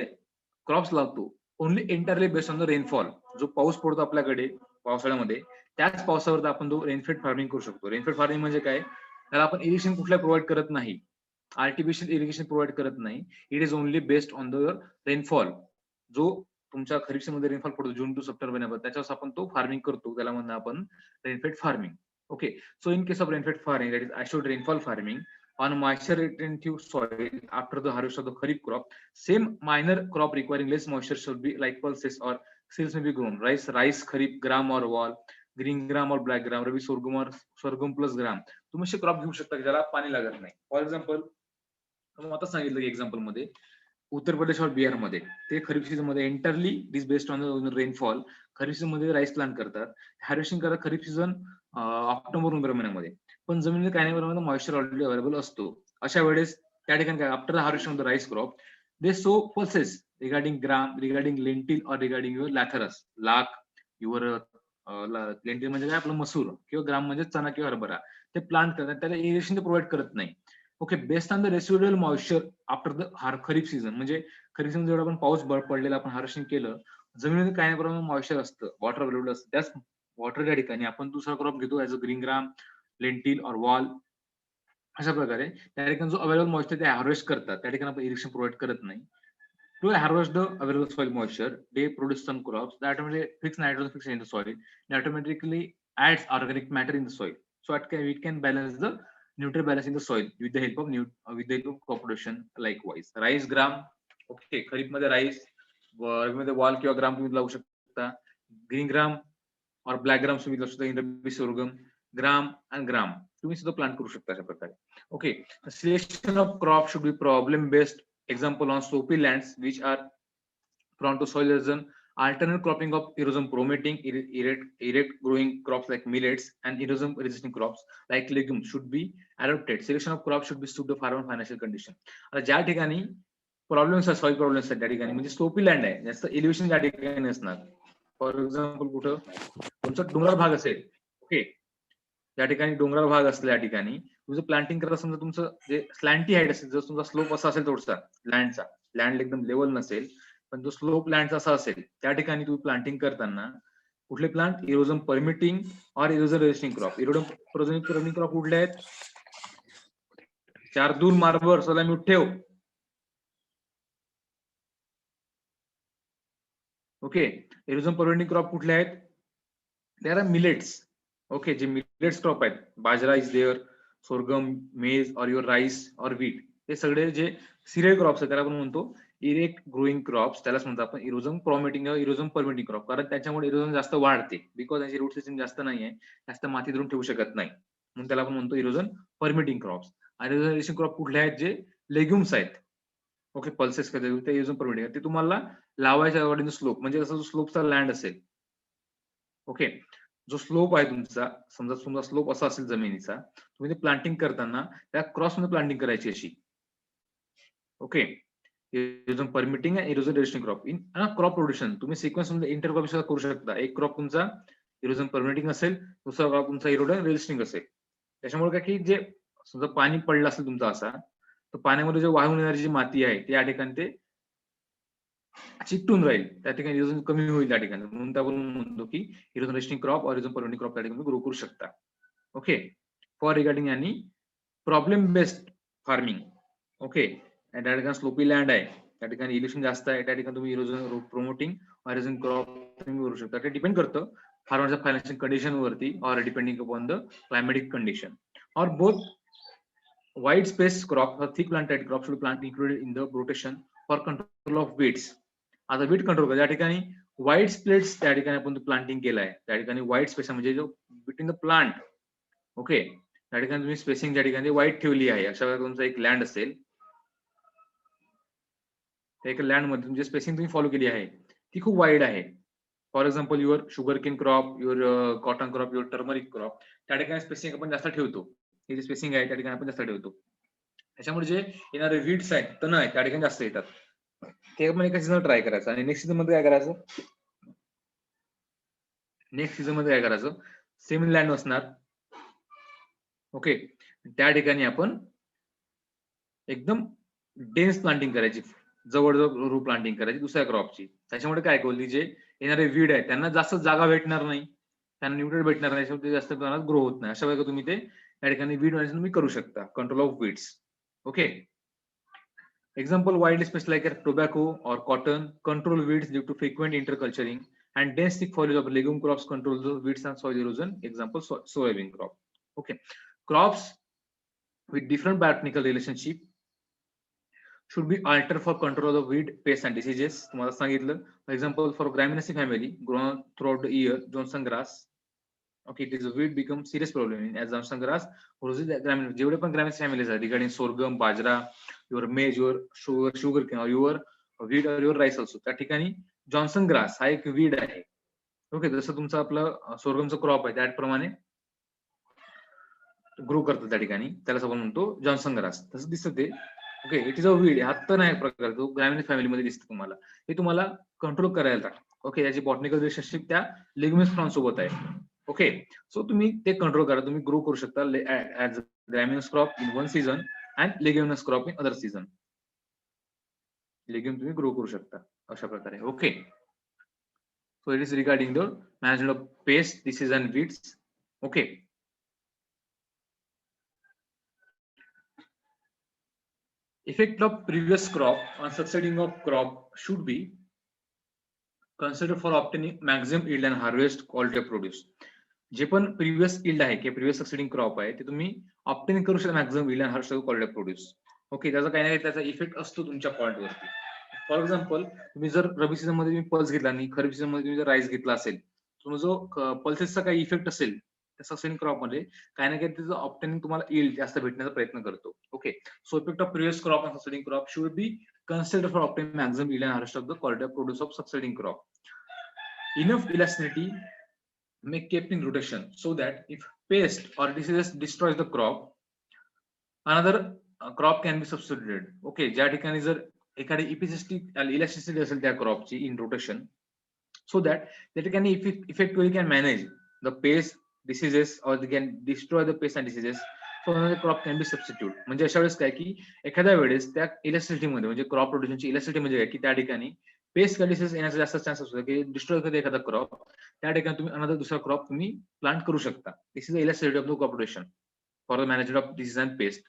क्रॉप्स लावतो only entirely based on the rainfall, जो पाऊस पडतो आपल्याकडे पावसाळ्यामध्ये, त्याच पावसावर आपण तो रेनफेड फार्मिंग करू शकतो. रेनफेड फार्मिंग म्हणजे काय, त्याला आपण इरिगेशन कुठल्या प्रोव्हाइड करत नाही, आर्टिफिशियल इरिगेशन प्रोव्हाइड करत नाही. It is only based on the rainfall. जो तुमच्या खरीप सीझनमध्ये रेनफॉल पडतो जून टू सप्टेंबर महिन्यामध्ये, त्याच्यावर आपण तो फार्मिंग करतो, त्याला म्हणतो आपण rainfed farming. Okay, so in case of rainfed farming, that is assured rainfall farming on moisture retentive soil after the harvest of the kharif crop, same minor crop requiring less moisture should be like pulses or seeds may be grown. Rice kharif gram or wall, green gram or black gram, rabi sorghum or sorghum plus gram. तुम्ही असे crop घेऊ शकता की ज्याला पाणी लागत नाही. For example आता सांगितलं की एक्झाम्पल मध्ये उत्तर प्रदेश और बिहार मध्ये ते खरीप सीझन मध्ये entirely this based on rainfall kharif season मध्ये राईस प्लांट करतात. हार्वेस्टिंग करतात खरीप सीझन ऑक्टोबर नोव्हेंबर महिन्यामध्ये, पण जमिनीत काही नाही मॉइश्चर ऑलरेडी अवेलेबल असतो. अशा वेळेस त्या ठिकाणी काय, after the harvesting of the rice crop they sow pulses regarding gram, regarding lentil और रिगार्डिंग युअर लॅथरस, लाख, युअर लेंटिल म्हणजे काय आपलं मसूर, किंवा ग्राम म्हणजे चना किंवा हरभरा, ते प्लांट करतात. त्याला इरिगेशन ते प्रोव्हाइड करत नाही. Okay, based on the residual moisture after the kharif season, म्हणजे खरीप सीझन जेवढा आपण पाऊस पडलेला आपण हार्वेस्टिंग केलं, जमिनीमध्ये काही प्रमाणात मॉइश्चर असतं, वॉटर अवेलेबल असतं, त्याच वॉटर त्या ठिकाणी आपण दुसरा क्रॉप घेतो as a green gram, lentil और वॉल, अशा प्रकारे त्या ठिकाणी जो अवेलेबल मॉइश्चर ते हार्वेस्ट करतात, त्या ठिकाणी आपण इरिगेशन प्रोव्हाइड करत नाही. To harvest the available soil moisture, they produce some crops that automatically fix nitrogen fixation in the soil and automatically adds organic matter in the soil. So we can balance the nutrient balance in the soil with the help of crop production. Likewise, rice gram, okay, खरीप मध्ये rice, मध्ये wall किंवा ग्राम तुम्ही लावू शकता. Green gram और black ग्राम तुम्ही लावू शकता. In rabi sorghum, gram and gram तुम्ही सुद्धा प्लांट करू शकता अशा प्रकारे. Okay, selection of crop should be problem based. Example on soapy lands which are prone to soil erosion, alternate cropping of erosion promoting erect growing crops like millets and erosion resisting crops like legumes should be adopted. Selection of crops should be suited to farmer financial condition. आता ज्या ठिकाणी problems आहेत, soil problems आहेत त्या ठिकाणी, म्हणजे सोपी land आहे, जास्त एलिव्हेशन त्या ठिकाणी नसणार. फॉर एक्झाम्पल कुठं तुमचा डोंगराळ भाग असेल, ओके, त्या ठिकाणी डोंगराळ भाग असलेल्या ठिकाणी तुझं प्लांटिंग करत समजा तुमचं जे स्लॅन्टी हाईट असेल, जर तुमचा स्लोप असा असेल थोडासा लँडचा, लँड एकदम लेवल नसेल पण जो स्लोप लँडचा असा असेल, त्या ठिकाणी तुम्ही प्लांटिंग करताना कुठले plant erosion permitting or erosion resisting crop. Erosion permitting crop कुठले आहेत? शार्दूल, मार्बर, सोला म्यूट ठेव. ओके, इरोजन परमिटिंग क्रॉप कुठले आहेत? There are millets. ओके, जे मिलेट्स क्रॉप आहेत, बाजरा इज देअर, सोरगम, मेज और युअर राईस और व्हीट, हे सगळे जे सिरियल क्रॉप्स आहेत त्याला आपण म्हणतो इरेक्ट ग्रोइंग क्रॉप्स. त्यालाच म्हणतो आपण इरोजन प्रॉमिटिंग किंवा इरोजन परमिटिंग क्रॉप, कारण त्याच्यामुळे इरोजन जास्त वाढते, बिकॉज त्याची रूट सिस्टम जास्त नाहीये, जास्त माती धरून ठेवू शकत नाही, म्हणून त्याला आपण म्हणतो इरोजन परमिटिंग क्रॉप्स. आणि इरोजन क्रॉप कुठले आहेत? जे लेग्युम्स आहेत, ओके, पल्सेस ते इरोजन परमिटिंग, ते तुम्हाला लावायच्या अकॉर्डिंग स्लोप, म्हणजे जसा जो स्लोपचा लँड असेल, ओके, जो स्लोप आहे तुमचा, समजा तुमचा स्लोप असा असेल जमिनीचा, तुम्ही ते प्लांटिंग करताना त्या क्रॉस मध्ये प्लांटिंग करायची अशी. ओके, इरोजन परमिटिंग आणि erosion resisting crop in crop production तुम्ही सिक्वेन्स मध्ये इंटरक्रॉप करू शकता. एक क्रॉप तुमचा इरोजन परमिटिंग असेल, दुसरा क्रॉप तुमचा इरोजन रेजिस्टिंग असेल. त्याच्यामुळे काय की जे समजा पाणी पडलं असेल तुमचा असा, तर पाण्यामध्ये जे वाहून येणारी जी माती आहे त्या ठिकाणी ते चिकटून राहील, त्या ठिकाणी इरोजन कमी होईल त्या ठिकाणी, म्हणून आपण म्हणतो की इरोजन रेजिस्टिंग क्रॉप और इरोजन परमिटिंग क्रॉप त्या ठिकाणी ग्रो करू शकता. ओके, फॉर रिगार्डिंग आणि प्रॉब्लेम बेस्ड फार्मिंग, ओके, त्या ठिकाणी स्लोपी लँड आहे, त्या ठिकाणी इल्युशन जास्त आहे, त्या ठिकाणी तुम्ही इरोजन प्रमोटिंग इरोजन क्रॉप तुम्ही करू शकता. ते डिपेंड करतं फार्मरच्या फायनान्शियल कंडिशन वरती और depending upon the climatic condition. और बोथ वाईड स्पेस क्रॉप और thick planted crop should plant included in the rotation for control of weeds. आता वीड कंट्रोल करा, त्या ठिकाणी वाईड स्प्लिट्स त्या ठिकाणी आपण प्लांटिंग केलंय, त्या ठिकाणी वाईड स्पेस म्हणजे जो बिटवीन द प्लांट, ओके, त्या ठिकाणी तुम्ही स्पेसिंग त्या ठिकाणी वाईड ठेवली आहे. अशा प्रकारे तुमचा एक लँड असेल, एक लँड मध्ये तुमची स्पेसिंग तुम्ही फॉलो केली आहे, ती खूप वाईड आहे. For example your sugar cane crop, your cotton crop, your turmeric crop, त्या ठिकाणी स्पेसिंग आपण जास्त ठेवतो. हे जे स्पेसिंग आहे त्या ठिकाणी आपण जास्त ठेवतो. त्याच्यामुळे जे येणारे वीड्स आहेत, तण आहेत, त्या ठिकाणी जास्त येतात. ते आपण एका सीझन ट्राय करायचं आणि नेक्स्ट सीझन मध्ये काय करायचं, नेक्स्ट सीझन मध्ये काय करायचं, सेम लँड असणार, ओके, त्या ठिकाणी आपण एकदम डेन्स प्लांटिंग करायची, जवळजवळ रो प्लांटिंग करायची दुसऱ्या क्रॉपची. त्याच्यामुळे काय होईल, जे येणारे वीड आहे त्यांना जास्त जागा भेटणार नाही, त्यांना न्यूट्रिएंट भेटणार नाही, त्याच्यामुळे ते जास्त प्रमाणात ग्रो होत नाही. अशा वेळेला तुम्ही ते त्या ठिकाणी वीड मॅनेजमेंट तुम्ही करू शकता, control of weeds. Okay, example widely specialized like tobacco or cotton control weeds due to frequent interculturing, and dense thick foliage of legume crops control the weeds and soil erosion, example soybean crop. Okay, crops with different botanical relationship should be altered for control of weed, pests and diseases. तुम्हाला सांगितलं, for example for Gramineaceae family grown throughout the year, Johnson grass, okay, it is a weed become serious problem in as Johnson grass जेवढे पण Gramineaceae families आहेत regarding sorghum, bajra, your maize, your sugar cane or your wheat or your rice also, त्या ठिकाणी Johnson grass हा एक weed आहे. Okay, जसं तुमचं आपलं सोरगमचं क्रॉप आहे त्याप्रमाणे ग्रो करतो त्या ठिकाणी, त्याला आपण म्हणतो जॉन्सन ग्रास, तसं दिसतं ते. Okay, it is a weed, हा तण आहे प्रकार, जो ग्रामीण फॅमिलीमध्ये दिसतो तुम्हाला, हे तुम्हाला कंट्रोल करायला. ओके, याची बॉटनिकल रिलेशनशिप त्या लेग्युमिनस प्लांट सोबत आहे. ओके, सो तुम्ही ते कंट्रोल करा, तुम्ही ग्रो करू शकता as gramineous crop in one season and leguminous crop in other season. Legume तुम्ही ग्रो करू शकता अशा प्रकारे. Okay, so it is regarding the management of pest, disease and weeds. Okay, Effect of previous crop on succeeding of crop should be considered for obtaining maximum yield and harvest quality of produce. जे पण previous yield आहे किंवा previous सक्सिडिंग crop आहे ते तुम्ही obtain करू शकता maximum yield आणि harvest quality of produce. Okay, त्याचा काही ना काही त्याचा इफेक्ट असतो तुमच्या पॉईंट वरती. फॉर एक्झाम्पल, तुम्ही जर रबी सीझन मध्ये तुम्ही पल्स घेतला आणि खरीप सीझन मध्ये तुम्ही जर राईस घेतला असेल, तुम्ही जो पल्सेसचा काही इफेक्ट असेल त्या सक्सिडिंग क्रॉप मध्ये काही ना काही त्याचं ऑप्टेनिंग तुम्हाला yield जास्त भेटण्याचा प्रयत्न करतो. Okay, so effect of previous crop on succeeding crop should be considered for obtaining maximum yield and harvest of the quality of produce of succeeding crop. Enough elasticity may kept in rotation so that if pest or diseases destroys the crop, another crop can be substituted. Okay, ज्या ठिकाणी जर एखादी elasticity असेल त्या क्रॉपची in rotation, so that they can effectively can manage the pest diseases or they can destroy the pests and diseases, so another crop can be substitute. म्हणजे अशा वेळेस काय की एखाद्या वेळेस त्या इलास्टिसिटी मध्ये म्हणजे क्रॉप रोटेशनची इलास्टिसिटी म्हणजे काय की त्या ठिकाणी पेस्ट का डिसीज येण्याचा जास्त चान्स असतो की डिस्ट्रॉय करते एखादा क्रॉप, त्या ठिकाणी तुम्ही अनदर दुसरा क्रॉप तुम्ही प्लांट करू शकता. This is the elasticity of the crop rotation for the management of disease and pest.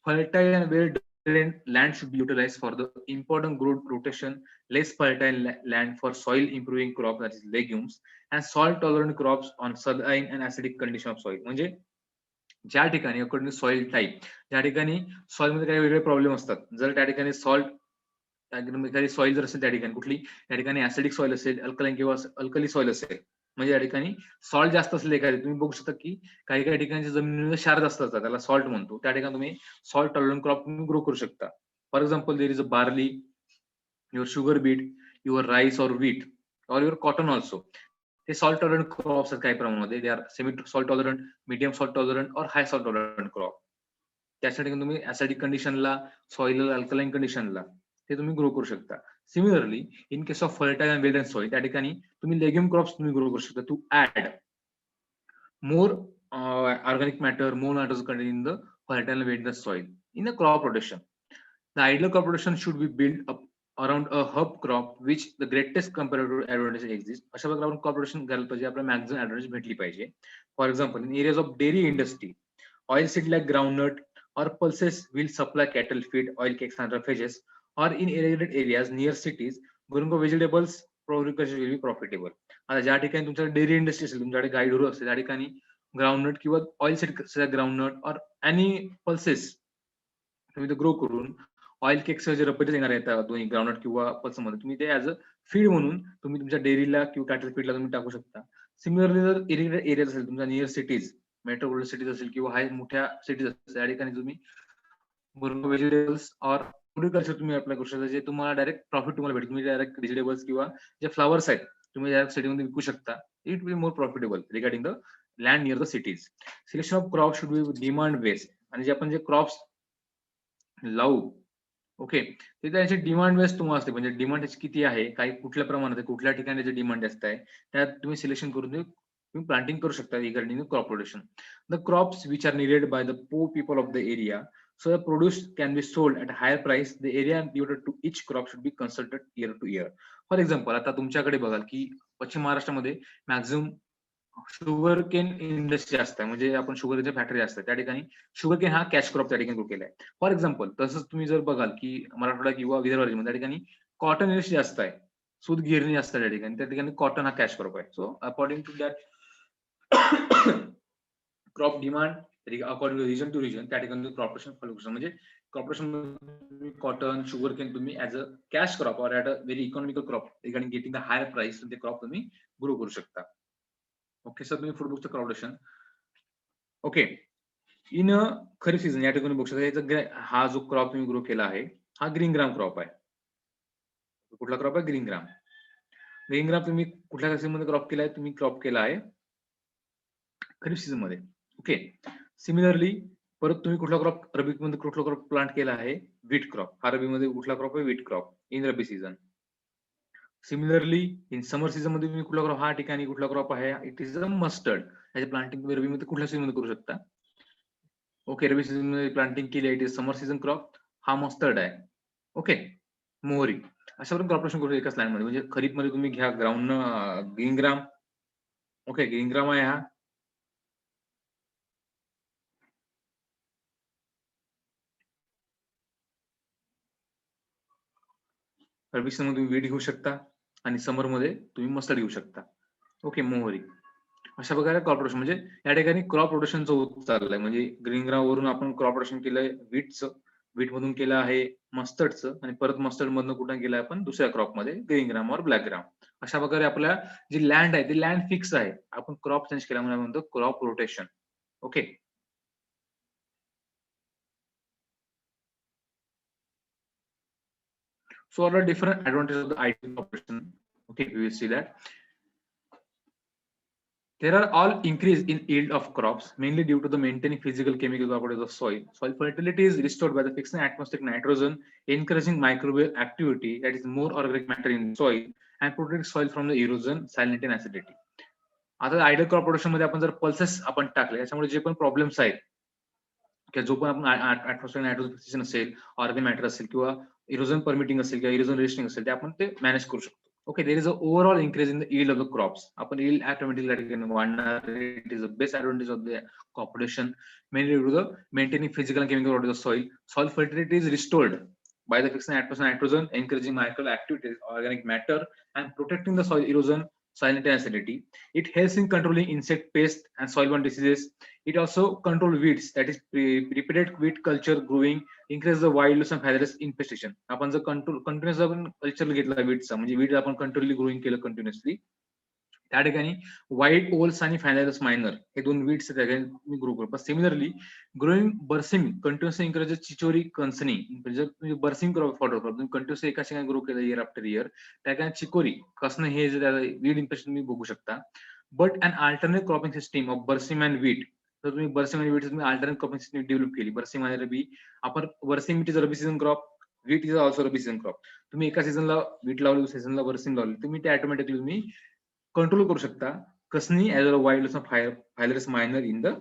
Fertile and well-drained land should be utilized for the important growth rotation. Less fertile land for soil improving crop, that is legumes, and salt tolerant crops on saline and acidic condition of soil. म्हणजे ज्या ठिकाणी according to soil type, ज्या ठिकाणी soil मध्ये काही वेगळे problem असतात, जर त्या ठिकाणी सॉल्ट एखादी सॉइल जर असेल त्या ठिकाणी कुठली, त्या ठिकाणी ऍसिडिक सॉइल असेल, अल्कलाइन किंवा अल्कली सॉइल असेल, म्हणजे या ठिकाणी सॉल्ट जास्त असेल एखादी, तुम्ही बघू शकता की काही काही ठिकाणी जमिनीमध्ये क्षार जास्त असतात, त्याला सॉल्ट म्हणतो, त्या ठिकाणी तुम्ही सॉल्ट टॉलरंट क्रॉप तुम्ही ग्रो करू शकता. For example, there is a barley, your sugar beet, your rice or wheat or your cotton also. ते सॉल्ट टॉलरंट क्रॉप्स आहेत काही प्रमाणामध्ये. They are semi salt tolerant, medium salt tolerant और हाय salt tolerant crop. त्यासाठी तुम्ही acidic कंडिशनला, soil alkaline कंडिशनला ते तुम्ही ग्रो करू शकता. Similarly, in case of fertile and well soil, त्या ठिकाणी तुम्ही लेग्युम क्रॉप्स तुम्ही ग्रो करू शकता to add more organic matter, more nitrogen content in the fertile and wetness soil in a crop rotation. The ideal crop rotation should be built up around a hub crop which the greatest comparative advantage exists. अशा प्रकारे आपण crop rotation करायला पाहिजे, आपल्याला maximum advantage भेटली पाहिजे. For example, in areas of dairy industry, oil seed like groundnut or pulses will supply cattle feed, oil cakes and roughages, or in irrigated areas near cities, growing of vegetables agriculture will be profitable. आता ज्या ठिकाणी तुमच्याकडे dairy industry असेल, तुमच्याकडे गाई ढोरं असेल, त्या ठिकाणी ग्राउंडनट किंवा ऑइल सीड ग्राउंडनट और एनी पल्सेस तुम्ही ते ग्रो करून ऑइल केक्स जे रब्बीचे येणार आहेत दोन्ही ग्राउंडनट किंवा पल्स मध्ये, तुम्ही ते ऍज अ फीड म्हणून तुम्ही तुमच्या डेअरीला किंवा कॅटल फीडला तुम्ही टाकू शकता. सिमिलरली, जर इरिगेटेड एरिया असेल तुमच्या नियर सिटीज, मेट्रोपॉलिटन सिटीज असेल किंवा हाय मोठ्या सिटीज असेल, त्या ठिकाणी तुम्ही व्हेजिटेबल्स और ऍग्रीकल्चर तुम्ही अप्लाय करू शकता, जे तुम्हाला डायरेक्ट प्रॉफिट तुम्हाला भेटेल. तुम्ही डायरेक्ट व्हेजिटेबल्स किंवा जे फ्लावर्स आहेत तुम्ही डायरेक्ट सिटीमध्ये विकू शकता. It will more profitable regarding the land near the cities. Selection of crop should B demand based, आणि जे आपण जे क्रॉप्स लावू, ओके, ते त्याची डिमांड बेस्ड तुम्हाला असते, म्हणजे डिमांड त्याची किती आहे, काही कुठल्या प्रमाणात आहे, कुठल्या ठिकाणी त्याची डिमांड जास्त आहे, त्यात तुम्ही सिलेक्शन करून तुम्ही प्लांटिंग करू शकता regarding crop rotation. The crops which are needed by the poor people of the area, so the produce can be sold at a higher price. The area devoted to each crop should be consulted year to year. For example, आता तुमच्याकडे बघाल की पश्चिम महाराष्ट्रामध्ये maximum sugar cane industry असते, म्हणजे आपण शुगरच्या factory असतात, त्या ठिकाणी शुगर केन हा कॅश क्रॉप त्या ठिकाणी ग्रो केलाय. फॉर एक्झाम्पल, तसंच तुम्ही जर बघाल की मराठवाडा किंवा विदर्भ राज्यामध्ये त्या ठिकाणी कॉटन इंडस्ट्री जास्त आहे, सूत गिरणी असतात त्या ठिकाणी, त्या ठिकाणी कॉटन हा कॅश क्रॉप आहे. So according to that crop demand according to region त्या ठिकाणी क्रॉप फॉलो करू. म्हणजे क्रॉप कॉटन, शुगर केन तुम्ही ऍज अ कॅश क्रॉप और at a very economical crop regarding getting the higher price, ते crop तुम्ही grow करू शकता. ओके सर, तुम्ही फूड बुकचं crop rotation. Okay, in kharif season या ठिकाणी बघू शकता, हा जो क्रॉप तुम्ही ग्रो केला आहे हा ग्रीन ग्राम क्रॉप आहे. कुठला क्रॉप आहे? Green gram. ग्रीन ग्राम तुम्ही कुठल्या सीझन मध्ये क्रॉप केलाय? तुम्ही क्रॉप केला आहे खरीप सीझन मध्ये. ओके, सिमिलरली परत तुम्ही कुठला क्रॉप रबी मध्ये कुठला क्रॉप प्लांट केला आहे? Wheat crop. हा रबी मध्ये कुठला क्रॉप आहे? Wheat crop in rabi season. Similarly in summer season मध्ये तुम्ही कुठला क्रॉप, हा ठिकाणी कुठला क्रॉप आहे? It is a mustard. याचे प्लांटिंग तुम्ही रबी मध्ये कुठल्या सीझन मध्ये करू शकता? ओके, रबी सीझन मध्ये प्लांटिंग केली आहे, it is summer season crop, हा मस्टर्ड आहे. ओके, मोहरी. अशा प्रकारे क्रॉप रोटेशन करू एकाच लाईन मध्ये. म्हणजे खरीप मध्ये तुम्ही घ्या ground green gram. Okay, green gram आहे हा. रब्बी सीझन मध्ये तुम्ही वीट घेऊ शकता आणि समर मध्ये तुम्ही मस्टर्ड घेऊ शकता. ओके, मोहरी. अशा प्रकारे क्रॉप रोटेशन म्हणजे या ठिकाणी क्रॉप रोटेशनचं होत चाललंय. म्हणजे ग्रीन ग्राम वरून आपण क्रॉप रोटेशन केलंय व्हीटचं, व्हीट मधून केलं आहे मस्टर्डचं आणि परत मस्टर्ड मधनं कुठं गेलं आपण दुसऱ्या क्रॉप मध्ये ग्रीन ग्राम और ब्लॅक ग्राम. अशा प्रकारे आपल्या जी लँड आहे ती लँड फिक्स आहे. आपण क्रॉप चेंज केल्यामुळे म्हणतो crop rotation. Okay. So what are different advantages of the ideal crop rotation? Okay, we will see that. There are all increase in yield of crops, mainly due to the maintaining physical chemical properties of soil. Soil fertility is restored by the fixing atmospheric nitrogen, encouraging microbial activity, that is more organic matter in soil, and protecting soil from the erosion, salinity and acidity. आता ideal crop production मध्ये आपण जर pulses आपण टाकले त्याच्यामुळे जे पण problems आहेत किंवा जो पण आपण ऍटमॉस्फिअर नायट्रोजन असेल, ऑर्गॅनिक मॅटर असेल किंवा इरोजन परमिटिंग असेल किंवा इरोजन रेस्टिंग असेल ते आपण ते मॅनेज करू शकतो. Okay, there is an overall increase in the yield of the crops. Upon yield automatically it is the best advantage of the crop rotation, mainly due to the maintaining physical and chemical properties of soil. Soil fertility is restored by the fixing atmosphere nitrogen, encouraging microbial activities, organic matter, and protecting the soil erosion, salinity and acidity. It helps in controlling insect pests and soil-borne diseases. It also controls weeds, that is repeated weed culture growing, increase the wildness and hazardous infestation. आपण जर continuous आपण culture घेतला वीडचा म्हणजे weed आपण कंट्रोलली growing केलं continuously त्या ठिकाणी white ओल्स आणि फॅनॅलस मायनर हे दोन वीड्स मी ग्रो करतो. Similarly growing बर्सिंग continuously encourage Chhichhore कन्सनी म्हणजे तुम्ही बर्सिंग फॉलो करतो तुम्ही कंटिन्युअसली एका ठिकाणी ग्रो केलं इयर आफ्टर इयर त्या ठिकाणी चिकोरी कसणं हे जे वीड इन्फेक्शन तुम्ही बघू शकता. But an alternate cropping system of berseem and wheat तर तुम्ही बर्सिम आणि वीट तुम्ही अल्टरनेट क्रॉपिंग सिस्टीम डेव्हलप केली. बर्सिम आणि रबी आपण berseem it is rabi season crop, wheat is also rabi season crop. तुम्ही एका सीझनला वीट लावली सीझनला बर्सिम लावली तुम्ही ते ऑटोमॅटिकली तुम्ही कंट्रोल करू शकता. Kasni as a wild phalaris minor in the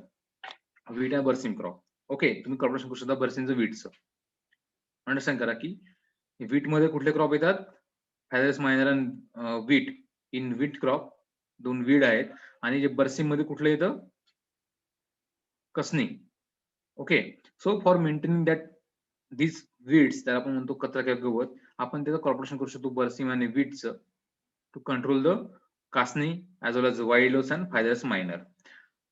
wheat and berseem crop. Okay, तुम्ही कॉर्पोरेशन करू शकता बर्सिमचं वीटचं. अंडरस्टँड करा की वीट मध्ये कुठले क्रॉप येतात phalaris minor and wheat. In wheat crop दोन वीड आहेत आणि जे बर्सिम मध्ये कुठलं येतं kasni. Okay, so for maintaining that this weeds त्याला आपण म्हणतो कचरा किंवा गवत आपण त्याचं कॉर्पोरेशन करू शकतो बर्सिम आणि वीटचं to control the kasni as well as wild loss and phyllodes minor.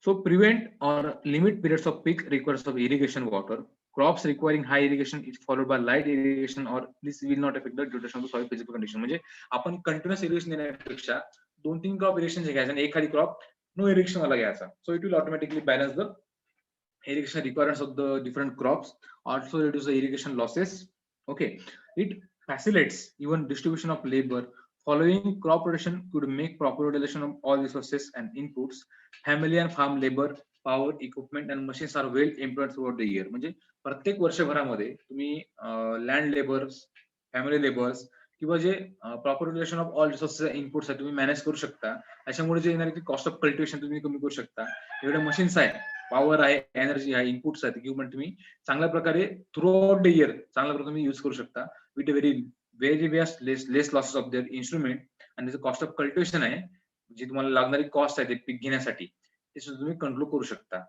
So prevent or limit periods of peak requires of irrigation water. Crops requiring high irrigation is followed by light irrigation or this will not affect the duration of the soil physical condition. म्हणजे आपण continuous irrigation देण्यापेक्षा 2-3 crop irrigation घ्यायचं आणि एखादी crop no irrigation वाला घ्यायचा. So it will automatically balance the irrigation requirements of the different crops, also reduce the irrigation losses. Okay, it facilitates even distribution of labor. Following crop rotation could make proper utilization of all resources and inputs. Family and farm labor, power, equipment and machines are well employed throughout the year. म्हणजे प्रत्येक वर्षभरामध्ये तुम्ही land labours, family labours किंवा जे proper utilisation of all resources inputs तुम्ही manage करू शकता. त्याच्यामुळे जे येणारी कॉस्ट ऑफ कल्टिवेशन तुम्ही कमी करू शकता. एवढे मशीन्स आहेत, पॉवर आहे, एनर्जी आहे, इनपुट्स आहेत, इक्विपमेंट तुम्ही चांगल्या प्रकारे थ्रू आउट द इयर चांगल्या प्रकारे तुम्ही युज करू शकता with very less losses of their instrument and त्याचं कॉस्ट ऑफ कल्टिवेशन आहे जी तुम्हाला लागणारी कॉस्ट आहे ते पीक घेण्यासाठी ते सुद्धा तुम्ही कंट्रोल करू शकता.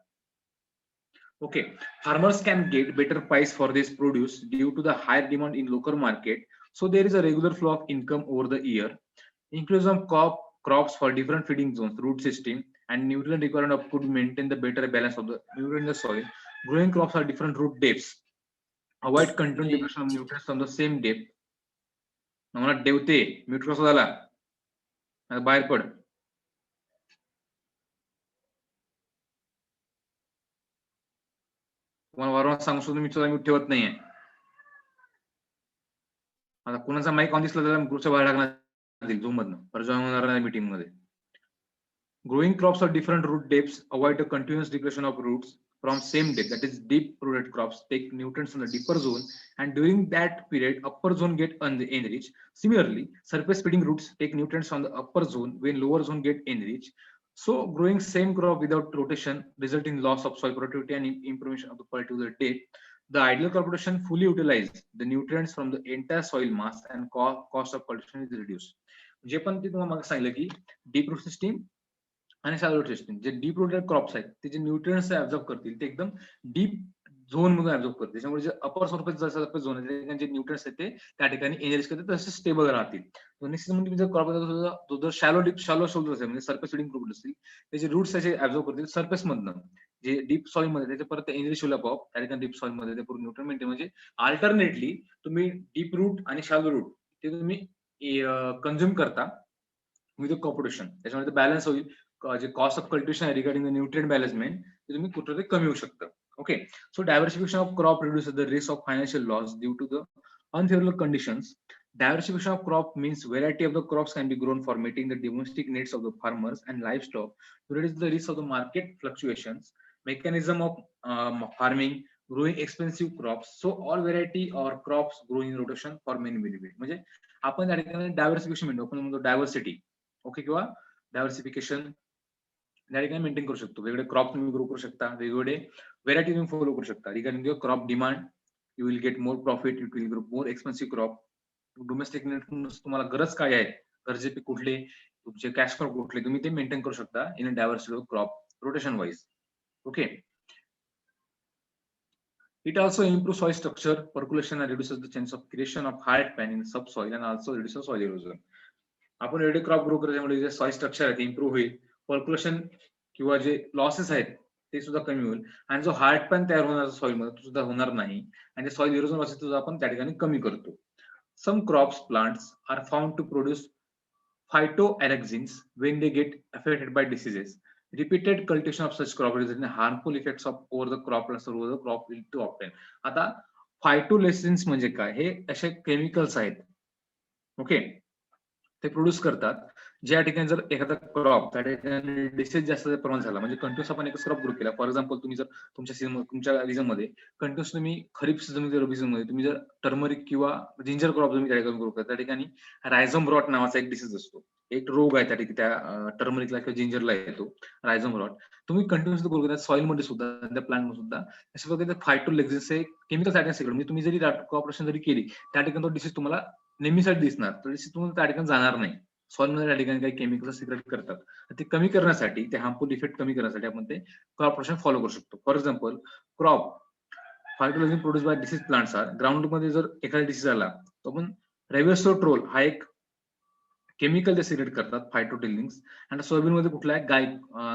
Okay, farmers can get better price for this produce due to the higher demand in local market. So there is a regular flow of income over the year. Inclusion of crops for different feeding zones, root system, and nutrient requirement of could maintain the better balance of the nutrient in the soil. Growing crops are different root depths. Avoid continued depletion of nutrients from the same depth. मला डेवते mute कसा झाला बाहेर पड. तुम्हाला वारंवार सांगू सुद्धा मी तुला म्यूट ठेवत नाहीये. आता कोणाचा माईक ऑन दिसला त्याला ग्रुपच्या बाहेर टाकणार झूम मधनं पर जॉईन होणार नाही मीटिंग मध्ये. Growing crops are different root depths. Avoid a continuous depletion of roots from same depth. That is, deep rooted crops take nutrients from the deeper zone, and during that period, upper zone get enriched. Similarly, surface feeding roots take nutrients from the upper zone when lower zone get enriched. So, growing same crop without rotation result in loss of soil productivity and improvement of the particular depth. The ideal crop rotation fully utilize the nutrients from the entire soil mass and cost of cultivation is reduced. जे पण ते तुम्हाला मागे सांगितलं की deep route system आणि shallow route system जे deep rooted crops आहेत ते जे न्यूट्रिएंट्स ऍब्झॉर्ब करतील ते एकदम डीप झोन मधून ऍब्झॉर्ब करते. त्याच्यामुळे जे अपर सरफेस झोन आहे त्या ठिकाणी जे न्यूट्रन्स आहेत ते त्या ठिकाणी एनर्जी करते तसे स्टेबल राहतील. निश्चित म्हणजे तुम्ही जर क्रॉप तो जर शॅलो शोल्डर असेल म्हणजे सरफेस फिडिंग क्रॉप असतील त्याचे रूट्स त्याचे ऍब्झॉर्ब करतील सरफेस मधनं जे डीप सॉइल मध्ये त्याचे परत एनर्जी शिवला आपोआप त्या ठिकाणी डीप सॉइल मध्ये ते पूर्ण न्यूट्रन मेंटेन म्हणजे अल्टरनेटली तुम्ही डीप रूट आणि शॅलो रूट ते तुम्ही कन्झ्युम करता विथ कॉम्पिटिशन. त्याच्यामध्ये बॅलन्स होईल. जे कॉस्ट ऑफ कल्टिवेशन आहे रिगार्डिंग द न्यूट्रिएंट बॅलन्समेंट ते तुम्ही कुठेतरी कमी होऊ शकतं. Okay, so diversification of crop reduces the risk of financial loss due to the unfavorable conditions. Diversification of crop means variety of the crops can be grown for meeting the domestic needs of the farmers and livestock to reduce the risk of the market fluctuations. Mechanism of farming, growing expensive crops. So all variety or crops grow in rotation for many benefits. म्हणजे आपण त्या ठिकाणी diversification म्हणतो, आपण म्हणतो diversity. Okay, किंवा diversification त्या ठिकाणी मेंटेन करू शकतो. वेगवेगळे क्रॉप तुम्ही ग्रो करू शकता, वेगवेगळे व्हेरायटी तुम्ही फॉलो करू शकता. Regarding your crop demand you will get more profit, you will grow more expensive crop. Domestic तुम्हाला गरज काय आहे, गरजे पीक कुठले, तुमचे कॅश क्रॉप कुठले, तुम्ही ते मेंटेन करू शकता in a diversity crop rotation wise. Okay, it also improves soil structure, percolation and reduces the chance of creation of hard pan in subsoil and also reduces soil erosion. आपण एवढे crop grow करण्यामुळे जे soil structure आहे ते improve होईल, percolation किंवा जे losses आहेत ते सुद्धा कमी होईल आणि जो हार्ड पॅन तयार होणार सॉइल मध्ये तो सुद्धा होणार नाही आणि सॉइल इरोजन लॉसेस सुद्धा आपण त्या ठिकाणी कमी करतो. Some crops plants are found to produce phytoalexins when they get affected by diseases. Repeated cultivation of such crop results in harmful effects of over the crop plus over the crop will to obtain. आता phytoalexins म्हणजे काय, हे असे chemicals आहेत. Okay, ते produce करतात ज्या ठिकाणी जर एखादा क्रॉप त्या ठिकाणी डिसीज जास्त प्रमाण झाला म्हणजे कंटिन्यूस आपण एकच क्रॉप ग्रो केला. फॉर एक्झाम्पल तुम्ही जर तुमच्या सीझन तुमच्या रिजन मध्ये कंटिन्यूस तुम्ही खरीप सीझन मध्ये रबी सीझन मध्ये तुम्ही जर टर्मरिक किंवा जिंजर क्रॉप तुम्ही त्या ठिकाणी ग्रो करता त्या ठिकाणी रायझोम रॉट नावाचा एक डिसीज असतो, एक रोग आहे त्या ठिकाणी त्या टर्मरिकला किंवा जिंजरला येतो रायझोम रॉट. तुम्ही कंटिन्यूस ग्रो करता सॉइल मध्ये सुद्धा त्या प्लांट मध्ये सुद्धा अशा प्रकारे फायटोलेक्झिन्स हे केमिकल साठी म्हणजे तुम्ही जरी कॉपरेशन जरी केली त्या ठिकाणी तो डिसीज तुम्हाला नेहमीसाठी दिसणार, तर डिसीज तुम्हाला त्या ठिकाणी जाणार नाही. सॉइल मध्ये त्या ठिकाणी काही केमिकल सिक्रेट करतात, ते कमी करण्यासाठी ते हार्मफुल इफेक्ट कमी करण्यासाठी आपण ते क्रॉप रोटेशन फॉलो करू शकतो. For example crop phytoalexin produce by disease plants are ground मध्ये जर एखादा डिसीज आला तो आपण रेव्हिस्टोट्रोल हा एक केमिकल ते सिक्रेट करतात फायटोटिलिन्स आणि सोयाबीन मध्ये कुठला आहे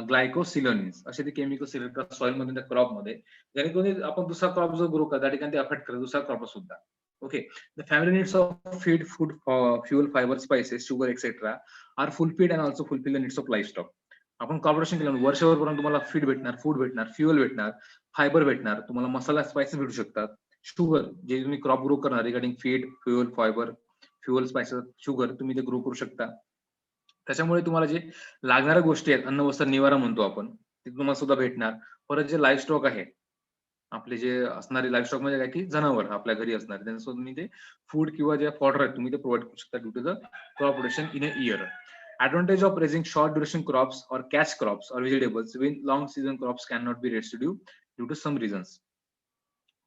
ग्लायकोसिलोनिन्स असे ते केमिकल सिक्रेट करतात सॉइल मध्ये त्या क्रॉप मध्ये, जेणेकरून आपण दुसरा क्रॉप जो ग्रो करतो त्या ठिकाणी ते अफेक्ट करतात दुसरा क्रॉप सुद्धा. Okay, the family needs of feed, food, fuel, fiber, spices, sugar, etc. are fulfilled and also fulfill the needs of livestock. आपण कॉर्पोरेशन केलं वर्षभरपर्यंत तुम्हाला फीड भेटणार, फूड भेटणार, फ्युएल भेटणार, फायबर भेटणार, तुम्हाला मसाला स्पाइसेस भेटू शकतात, शुगर जे तुम्ही क्रॉप ग्रो करणार regarding feed, fuel, fibre, fuel, spices, sugar तुम्ही ते ग्रो करू शकता. त्याच्यामुळे तुम्हाला जे लागणाऱ्या गोष्टी आहेत अन्न वस्त्र निवारा म्हणतो आपण ते तुम्हाला सुद्धा भेटणार. परत जे लाईफ स्टॉक आहे आपले जे असणारे लाईफ स्टॉक म्हणजे काय की जनावर आपल्या घरी असणारे त्यांच्यासोबत तुम्ही ते फूड किंवा जे फॉडर आहेत तुम्ही ते प्रोव्हाइड करू शकता due to the crop rotation in a year. Advantage of raising short duration crops or catch crops or vegetables when long season crops cannot be raised due to some reasons.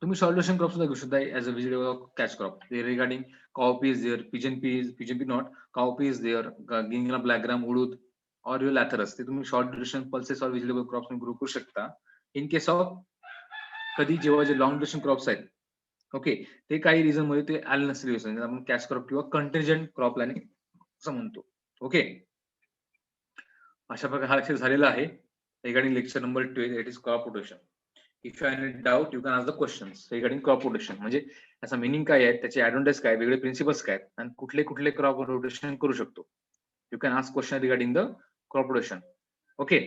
तुम्ही short duration crop सुद्धा घेऊ शकता as a vegetable catch crop. Regarding cowpea is there, pigeon pea not, cowpea is there, गिंगला black gram, उडूद और you lathyrus ते तुम्ही short duration pulses और व्हेजिटेबल क्रॉप्स ग्रो करू शकता. इन केस ऑफ कधी जेव्हा जे लॉंग ड्युरेशन क्रॉप्स आहेत ओके ते काही रिझन मध्ये ते आले नसतील आपण कॅश क्रॉप किंवा कंटेंजंट क्रॉप प्लॅनिंग असं म्हणतो. ओके, अशा प्रकारे हा लेक्चर झालेला आहे regarding lecture number 12 it is crop rotation. If you have any doubt you can ask the questions regarding crop rotation म्हणजे याचा मिनिंग काय आहे, त्याचे ऍडव्हान्टेज काय, वेगळे प्रिन्सिपल्स काय आणि कुठले कुठले क्रॉप रोटेशन करू शकतो. You can ask question regarding the crop rotation. Okay,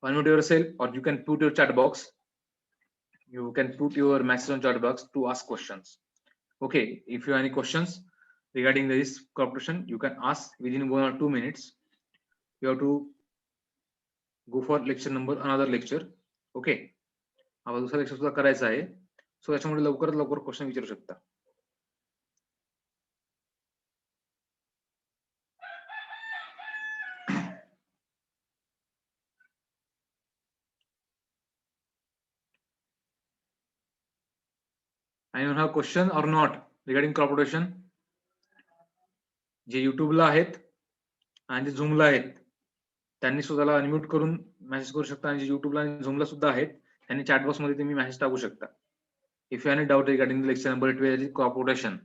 unmute yourself or you can put your chat box. You can put your message on chat box to ask questions. Okay, if you have any questions regarding this corporation, you can ask within 1 or 2 minutes. You have to go for lecture number another lecture. Okay, आता दुसरा lecture सुद्धा करायचा आहे, so याच्यामुळे लवकरात लवकर question विचारू शकता. Anyone have question or not regarding crop rotation? जे युट्यूबला आहेत आणि जे झूमला आहेत त्यांनी स्वतःला अनम्यूट करून मेसेज करू शकता आणि जे युट्यूबला आणि झूमला सुद्धा आहेत त्यांनी चॅट बॉक्स मध्ये तुम्ही मेसेज टाकू शकता. If you have any doubt regarding the lecture number 12, crop rotation.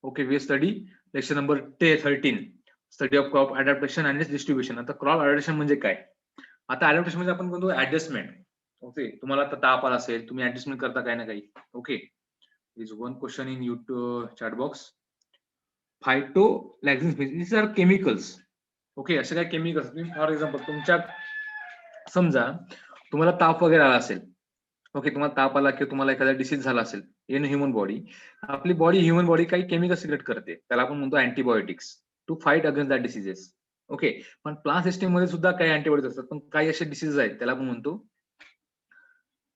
Okay, we study lecture number 13, study of crop adaptation and its distribution. आता क्रॉप अडॅप्टेशन म्हणजे काय? आता अडॅप्टेशन म्हणजे आपण म्हणतो ऍडजस्टमेंट. ओके, तुम्हाला आता ताप आला असेल, तुम्ही ऍडजस्टमेंट करता काही ना काही. Okay, is one question in YouTube chat box. Phytoalexins these are chemicals. Okay, असे काय केमिकल्स, फॉर एक्झाम्पल तुमच्या समजा तुम्हाला ताप वगैरे आला असेल. ओके, तुम्हाला ताप आला किंवा तुम्हाला एखादा डिसीज झाला असेल इन ह्युमन बॉडी, आपली ह्युमन बॉडी काही केमिकल सिक्रेट करते, त्याला आपण म्हणतो antibiotics to fight against that diseases. Okay, पण प्लांट सिस्टीम मध्ये सुद्धा काही अँटीबायोटिक्स असतात, पण काही असे डिसीज आहेत त्याला आपण म्हणतो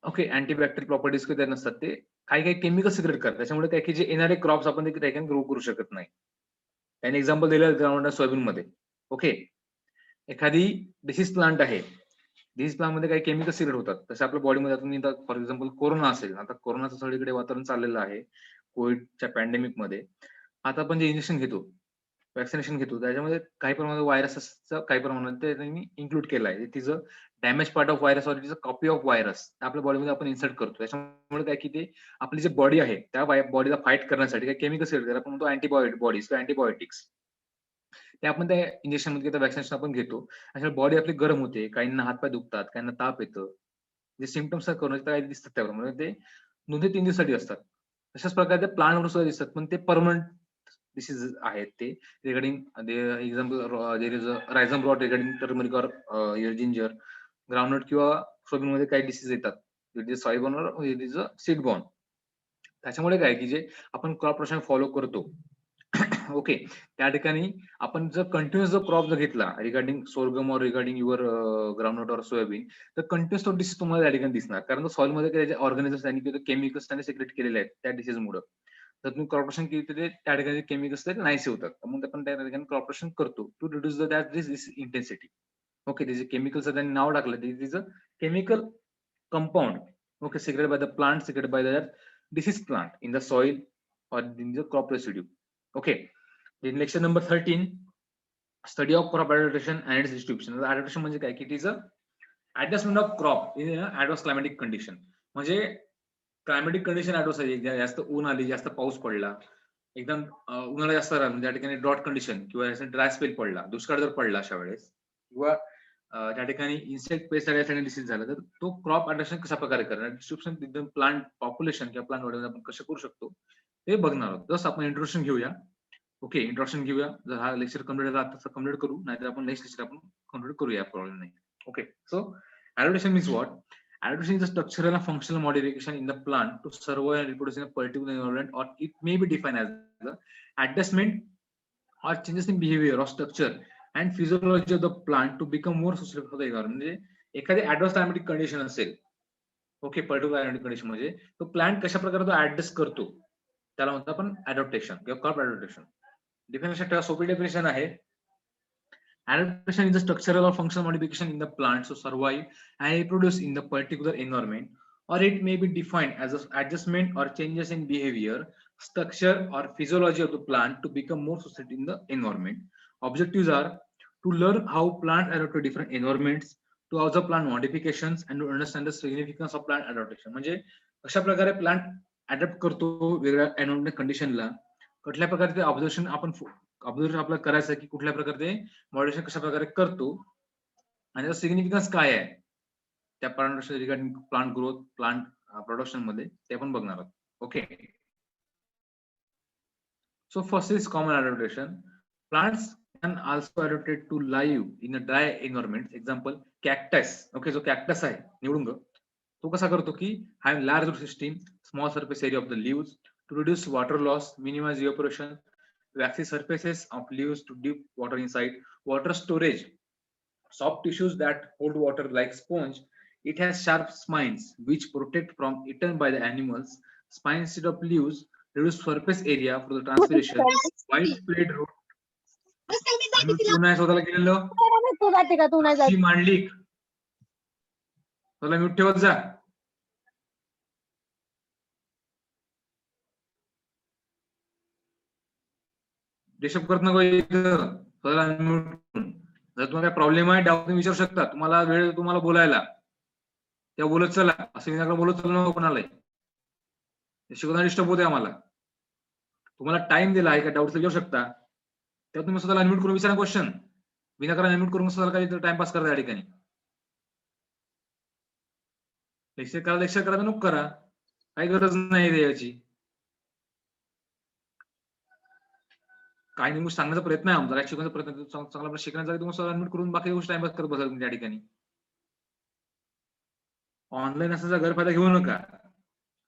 ओके अँटीबॅक्टेरियल प्रॉपर्टीज काही नसतात, ते काही केमिकल सिक्रेट करतात, त्याच्यामुळे काय की जे येणारे क्रॉप्स आपण ते काही ग्रो करू शकत नाही. त्याने एक्झाम्पल दिलं ग्राउंड सोयाबीन मध्ये. ओके, एखादी डिसीज प्लांट आहे, डिसीज प्लांट मध्ये काही केमिकल सिक्रेट होतात, तसे आपल्या बॉडीमध्ये तुम्ही फॉर एक्झाम्पल कोरोना असेल, आता कोरोनाचं सगळीकडे वातावरण चाललेलं आहे कोविडच्या पॅन्डेमिक मध्ये. आता आपण जे इंजेक्शन घेतो, वॅक्सिनेशन घेतो, त्याच्यामध्ये काही प्रमाणात व्हायरसचा काही प्रमाणात ते त्यांनी इन्क्लूड केलं आहे. It is a damage part of virus or it is a copy of virus आपल्या बॉडीमध्ये आपण इन्सर्ट करतो. त्याच्यामुळे काय की ते आपली जी बॉडी आहे त्या बॉडीला फाईट करण्यासाठी काही केमिकल सिक्रेट आपण म्हणतो अँटीबॉडीज किंवा अँटीबायोटिक्स. ते आपण त्या इंजेक्शन मध्ये घेतो, वॅक्सिनेशन आपण घेतो, अशा बॉडी आपली गरम होते, काहींना हातपाय दुखतात, काहींना ताप येतं, जे सिम्पटम्स काही दिसतात त्याप्रमाणे ते 2 ते 3 दिवसासाठी असतात. तशाच प्रकारे ते प्लांट वर सुद्धा दिसतात, पण ते परमनंट डिसीज आहेत. ते regarding example there is a rhizome rot regarding turmeric or ginger, groundnut किंवा सोयाबीन मध्ये काही डिसीज येतात, इट इज सॉइल बॉर्न और it is a seed borne. त्याच्यामुळे काय की जे आपण क्रॉप रोटेशन फॉलो करतो ओके, त्या ठिकाणी आपण जर कंटिन्युअस जर क्रॉप जर घेतला रिगार्डिंग सोरगम और रिगार्डिंग युअर ग्राउंडनट और सोयाबीन, तर कंटिन्युअस तो डिसीज तुम्हाला त्या ठिकाणी दिसणार, कारण सॉइल मध्ये काही ऑर्गॅनिझम्स आणि केमिकल्स त्यांनी सिक्रेट केलेले आहेत त्या डिसीज मुळे. तर तुम्ही क्रॉप रोटेशन केली तर त्या ठिकाणी केमिकल्स ते नाहीसे होतात, मग आपण त्या ठिकाणी क्रॉप रोटेशन करतो to reduce this intensity. Okay, त्याचे केमिकल्स त्यांनी नाव टाकलं, this is a chemical compound okay secrete by the plant, secrete by the disease plant in the soil और in the crop residue. Okay, in lecture number 13, study of crop adaptation and its distribution. Adaptation म्हणजे काय की it is a adjustment of crop in adverse climatic condition. म्हणजे climatic condition adverse आहे, जास्त ऊन आली, जास्त पाऊस पडला, एकदम उन्हाळा जास्त राहिला, त्या ठिकाणी ड्रॉट कंडिशन किंवा ड्राय स्पेल पडला, दुष्काळ जर पडला अशा वेळेस, किंवा त्या ठिकाणी इन्सेक्ट पेस्ट सगळ्यासाठी डिसीज झाला, तर तो क्रॉप अडॅप्टेशन कशा प्रकारे करणार, डिस्ट्रिब्युशन एकदम प्लांट पॉप्युलेशन किंवा प्लांट वाढवण्याचं आपण कसं करू शकतो ते बघणार आहोत. जसं आपण इंट्रोडक्शन घेऊया. ओके, इंट्रोडक्शन घेऊया. जर हा लेक्चर कम्प्लीट झाला तर कम्प्लीट करू, नाहीतर आपण नेक्स्ट लेक्चर आपण कम्प्लीट करूया, प्रॉब्लेम नाही. Okay, so adaptation means what? Adaptation is a structural and functional modification in the plant to survive and reproduce in a particular environment, or it may be defined as the adjustment or changes in behavior or structure and physiology of the plant to become more suitable for the environment. म्हणजे एखादी adverse climatic condition असेल, okay, particular climatic condition म्हणजे तो plant कशा प्रकारे तो adjust करतो, त्याला म्हणतो आपण अडॅप्टेशन किंवा क्रॉप अडॅप्टेशन. Definition सोपी डेफिनेशन आहे. Adaptation is a structural or functional modification in the plant to survive and reproduce in the particular environment, or it may be defined as an adjustment or changes in behavior, structure or physiology of the plant to become more suited in the environment. Objectives are to learn how plants adapt to different environments, to observe plant modifications and to understand the significance of plant adaptation. म्हणजे कशा प्रकारे plant adapt करतो वेगवेगळ्या environment कंडिशनला, कुठल्या प्रकारे ते observation आपल्याला करायचं की कुठल्या प्रकारे ते मॉड्युलेशन कशा प्रकारे करतो आणि त्याचा सिग्निफिकन्स काय आहे त्या plant regarding plant growth, plant production मध्ये, ते आपण बघणार आहोत. Okay, so first is common adaptation. Plants can also adapted to live in a dry environment. Example cactus. Okay, जो कॅक्टस आहे निवडून तो कसा करतो की have large root system, small surface area of the leaves to reduce water loss, minimize evaporation, waxy surfaces of leaves to deep water inside, water storage, soft tissues that hold water like sponge. It has sharp spines which protect from eaten by the animals. Spines instead of leaves reduce surface area for the transpiration. Wide spread root. तू नाही स्वतःला केलेलं मांडली, तुला mute ठेवत जा. Disturb करत नको इथं. जर तुम्हाला प्रॉब्लेम आहे, डाऊट विचारू शकता, तुम्हाला वेळ तुम्हाला बोलायला, त्या बोलत चला, असं बोलत चला नको कोणाला. शिकवताना डिस्टर्ब होते आम्हाला. तुम्हाला टाइम दिला आहे का डाऊट विचारू शकता. तेव्हा तुम्ही स्वतःला अनम्यूट करून विचारा क्वेश्चन. विनाकारण अनम्यूट करून स्वतःला काही टाइमपास करता या ठिकाणी. लेक्चर करा तर नको करा. काही गरज नाही द्यायची. काही निमिष सांगण्याचा प्रयत्न आहे आमचा, काय शिकवण्याचा प्रयत्न चांगला शिकण्याचा तुम्ही स्वतः अनम्यूट करून बाकी गोष्टी टाइमपास करत बसाल तुम्ही त्या ठिकाणी. ऑनलाईन असायचा गैरफायदा घेऊ नका.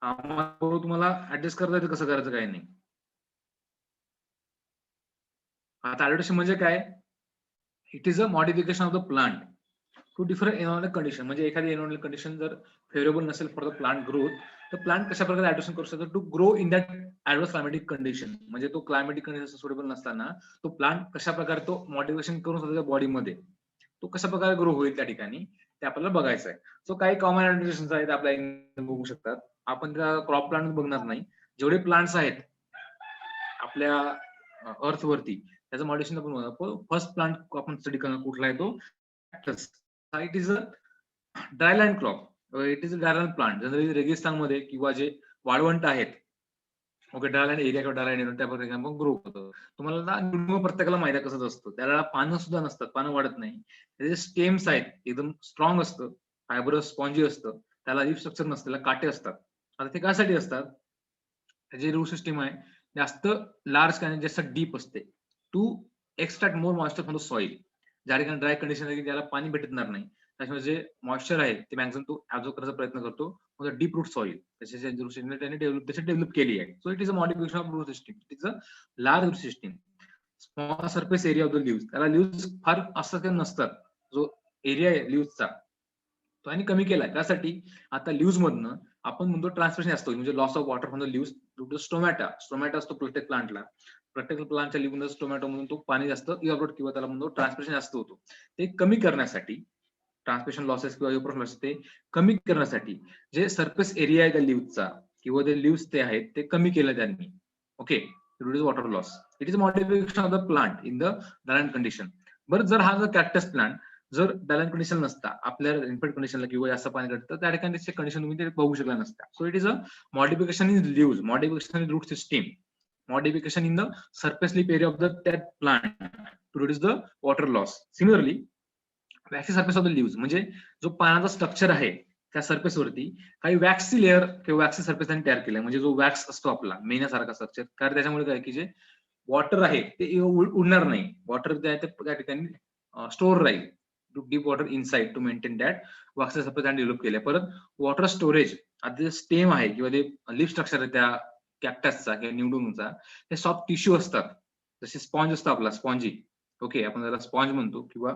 आम्हाला तुम्हाला ऍडजस्ट करता येतं कसं करायचं काही नाही. आता ऍडप्टेशन म्हणजे काय? It is a modification of the plant to different environmental condition. म्हणजे एखादी एन्व्हायरमेंटल कंडिशन जर फेवरेबल नसेल फॉर द प्लांट ग्रोथ, तर प्लांट कशा प्रकारे ऍडप्टेशन करू शकतो to grow in that adverse climatic condition. म्हणजे तो क्लायमेटिक कंडिशन सुटेबल नसताना तो प्लांट कशा प्रकारे तो मॉडिफिकेशन करून स्वतःच्या बॉडीमध्ये तो कशा प्रकारे ग्रो होईल त्या ठिकाणी ते आपल्याला बघायचं आहे. सो काही कॉमन ऍडप्टेशन आहेत आपल्या बघू शकतात. आपण त्या क्रॉप प्लांट बघणार नाही. जेवढे प्लांट्स आहेत आपल्या अर्थ वरती त्याचं मॉडिफिकेशन आपण फर्स्ट प्लांट आपण स्टडी करणार कुठला आहे तो cactus. It is a dryland crop. It is a dryland plant. Generally रेगिस्तानमध्ये किंवा जे वाळवंट आहेत, ओके, ड्रायलँड एरिया किंवा ड्रायलँड एरिया त्या प्रकारे आपण ग्रो करतो. तुम्हाला ना निंबू प्रत्येकाला माहिती आहे कसंच असतं. त्याला पानं सुद्धा नसतात, पानं वाढत नाही. त्याचे स्टेम्स आहेत एकदम स्ट्रॉंग असतं, फायबरस स्पॉन्जी असतं, त्याला लीफ स्ट्रक्चर नसतं, त्याला काटे असतात. आता ते कशासाठी असतात? त्याची रूट सिस्टीम आहे जास्त लार्ज आणि जास्त डीप असते to extract more moisture from the soil. ज्या ठिकाणी ड्राय कंडिशन आहे त्याला पाणी भेटणार नाही, त्याच्यामुळे जे मॉइश्चर आहे ते मॅक्झिमम तो ऍब्झॉर्ब करायचा प्रयत्न करतो डीप रूट सॉइल. त्याने डेव्हलप केली आहे. So it is a modification of root system. It is a large root system. Small surface area of the leaves. त्याला लिव्स फार असं काही नसतात. जो एरिया आहे लिव्सचा तो आणि कमी केलाय. त्यासाठी आता लिव्स मधनं आपण म्हणतो ट्रान्सपिरेशन असतो, म्हणजे loss of water from the leaves due to stomata असतो प्रत्येक प्लांटला. प्रत्येक प्लांटच्या लिव्ह स्टोमॅटो म्हणून तो पाणी जास्त इव्हॅपोरेट किंवा त्याला म्हणतो ट्रान्सपिरेशन जास्त होतो. ते कमी करण्यासाठी ट्रान्सपिरेशन लॉसेस किंवा इव्हॅपोरेशन लॉसेस ते कमी करण्यासाठी जे सरफेस एरिया आहे त्या लिव्हचा किंवा ते लिव्स ते आहेत ते कमी केलं त्यांनी. Okay, reduce water loss. It is modification of the plant in the dryland condition. बरं, जर हा जर कॅक्टस प्लांट जर ड्रायलँड कंडिशन नसता, आपल्या इन्फेक्ट कंडिशनला किंवा जास्त पाणी घडतं त्या ठिकाणी त्याची कंडिशन तुम्ही ते बघू शकला नसता. So it is a modification in leaves, modification in root system, modification in the surface leaf area of that plant to reduce the water loss. Similarly, waxy surface of the leaves म्हणजे जो पानाचा structure आहे त्या surface वरती काही waxy layer किंवा waxy surface त्यांनी तयार केलाय. म्हणजे जो वॅक्स असतो आपला मेण्यासारखा स्ट्रक्चर, कारण त्याच्यामुळे काय की जे वॉटर आहे ते उडणार नाही. वॉटर जे आहे ते त्या ठिकाणी स्टोअर राहील to deep water inside to maintain that waxy surface त्यांनी डेव्हलप केलंय. परत वॉटर स्टोरेज आता जे स्टेम आहे किंवा ते लिफ स्ट्रक्चर आहे त्या कॅक्टसचा किंवा न्यूडूमचा, ते सॉफ्ट टिश्यू असतात. जसे स्पॉन्ज असतो आपला स्पॉन्जी, ओके, आपण त्याला स्पॉन्ज म्हणतो किंवा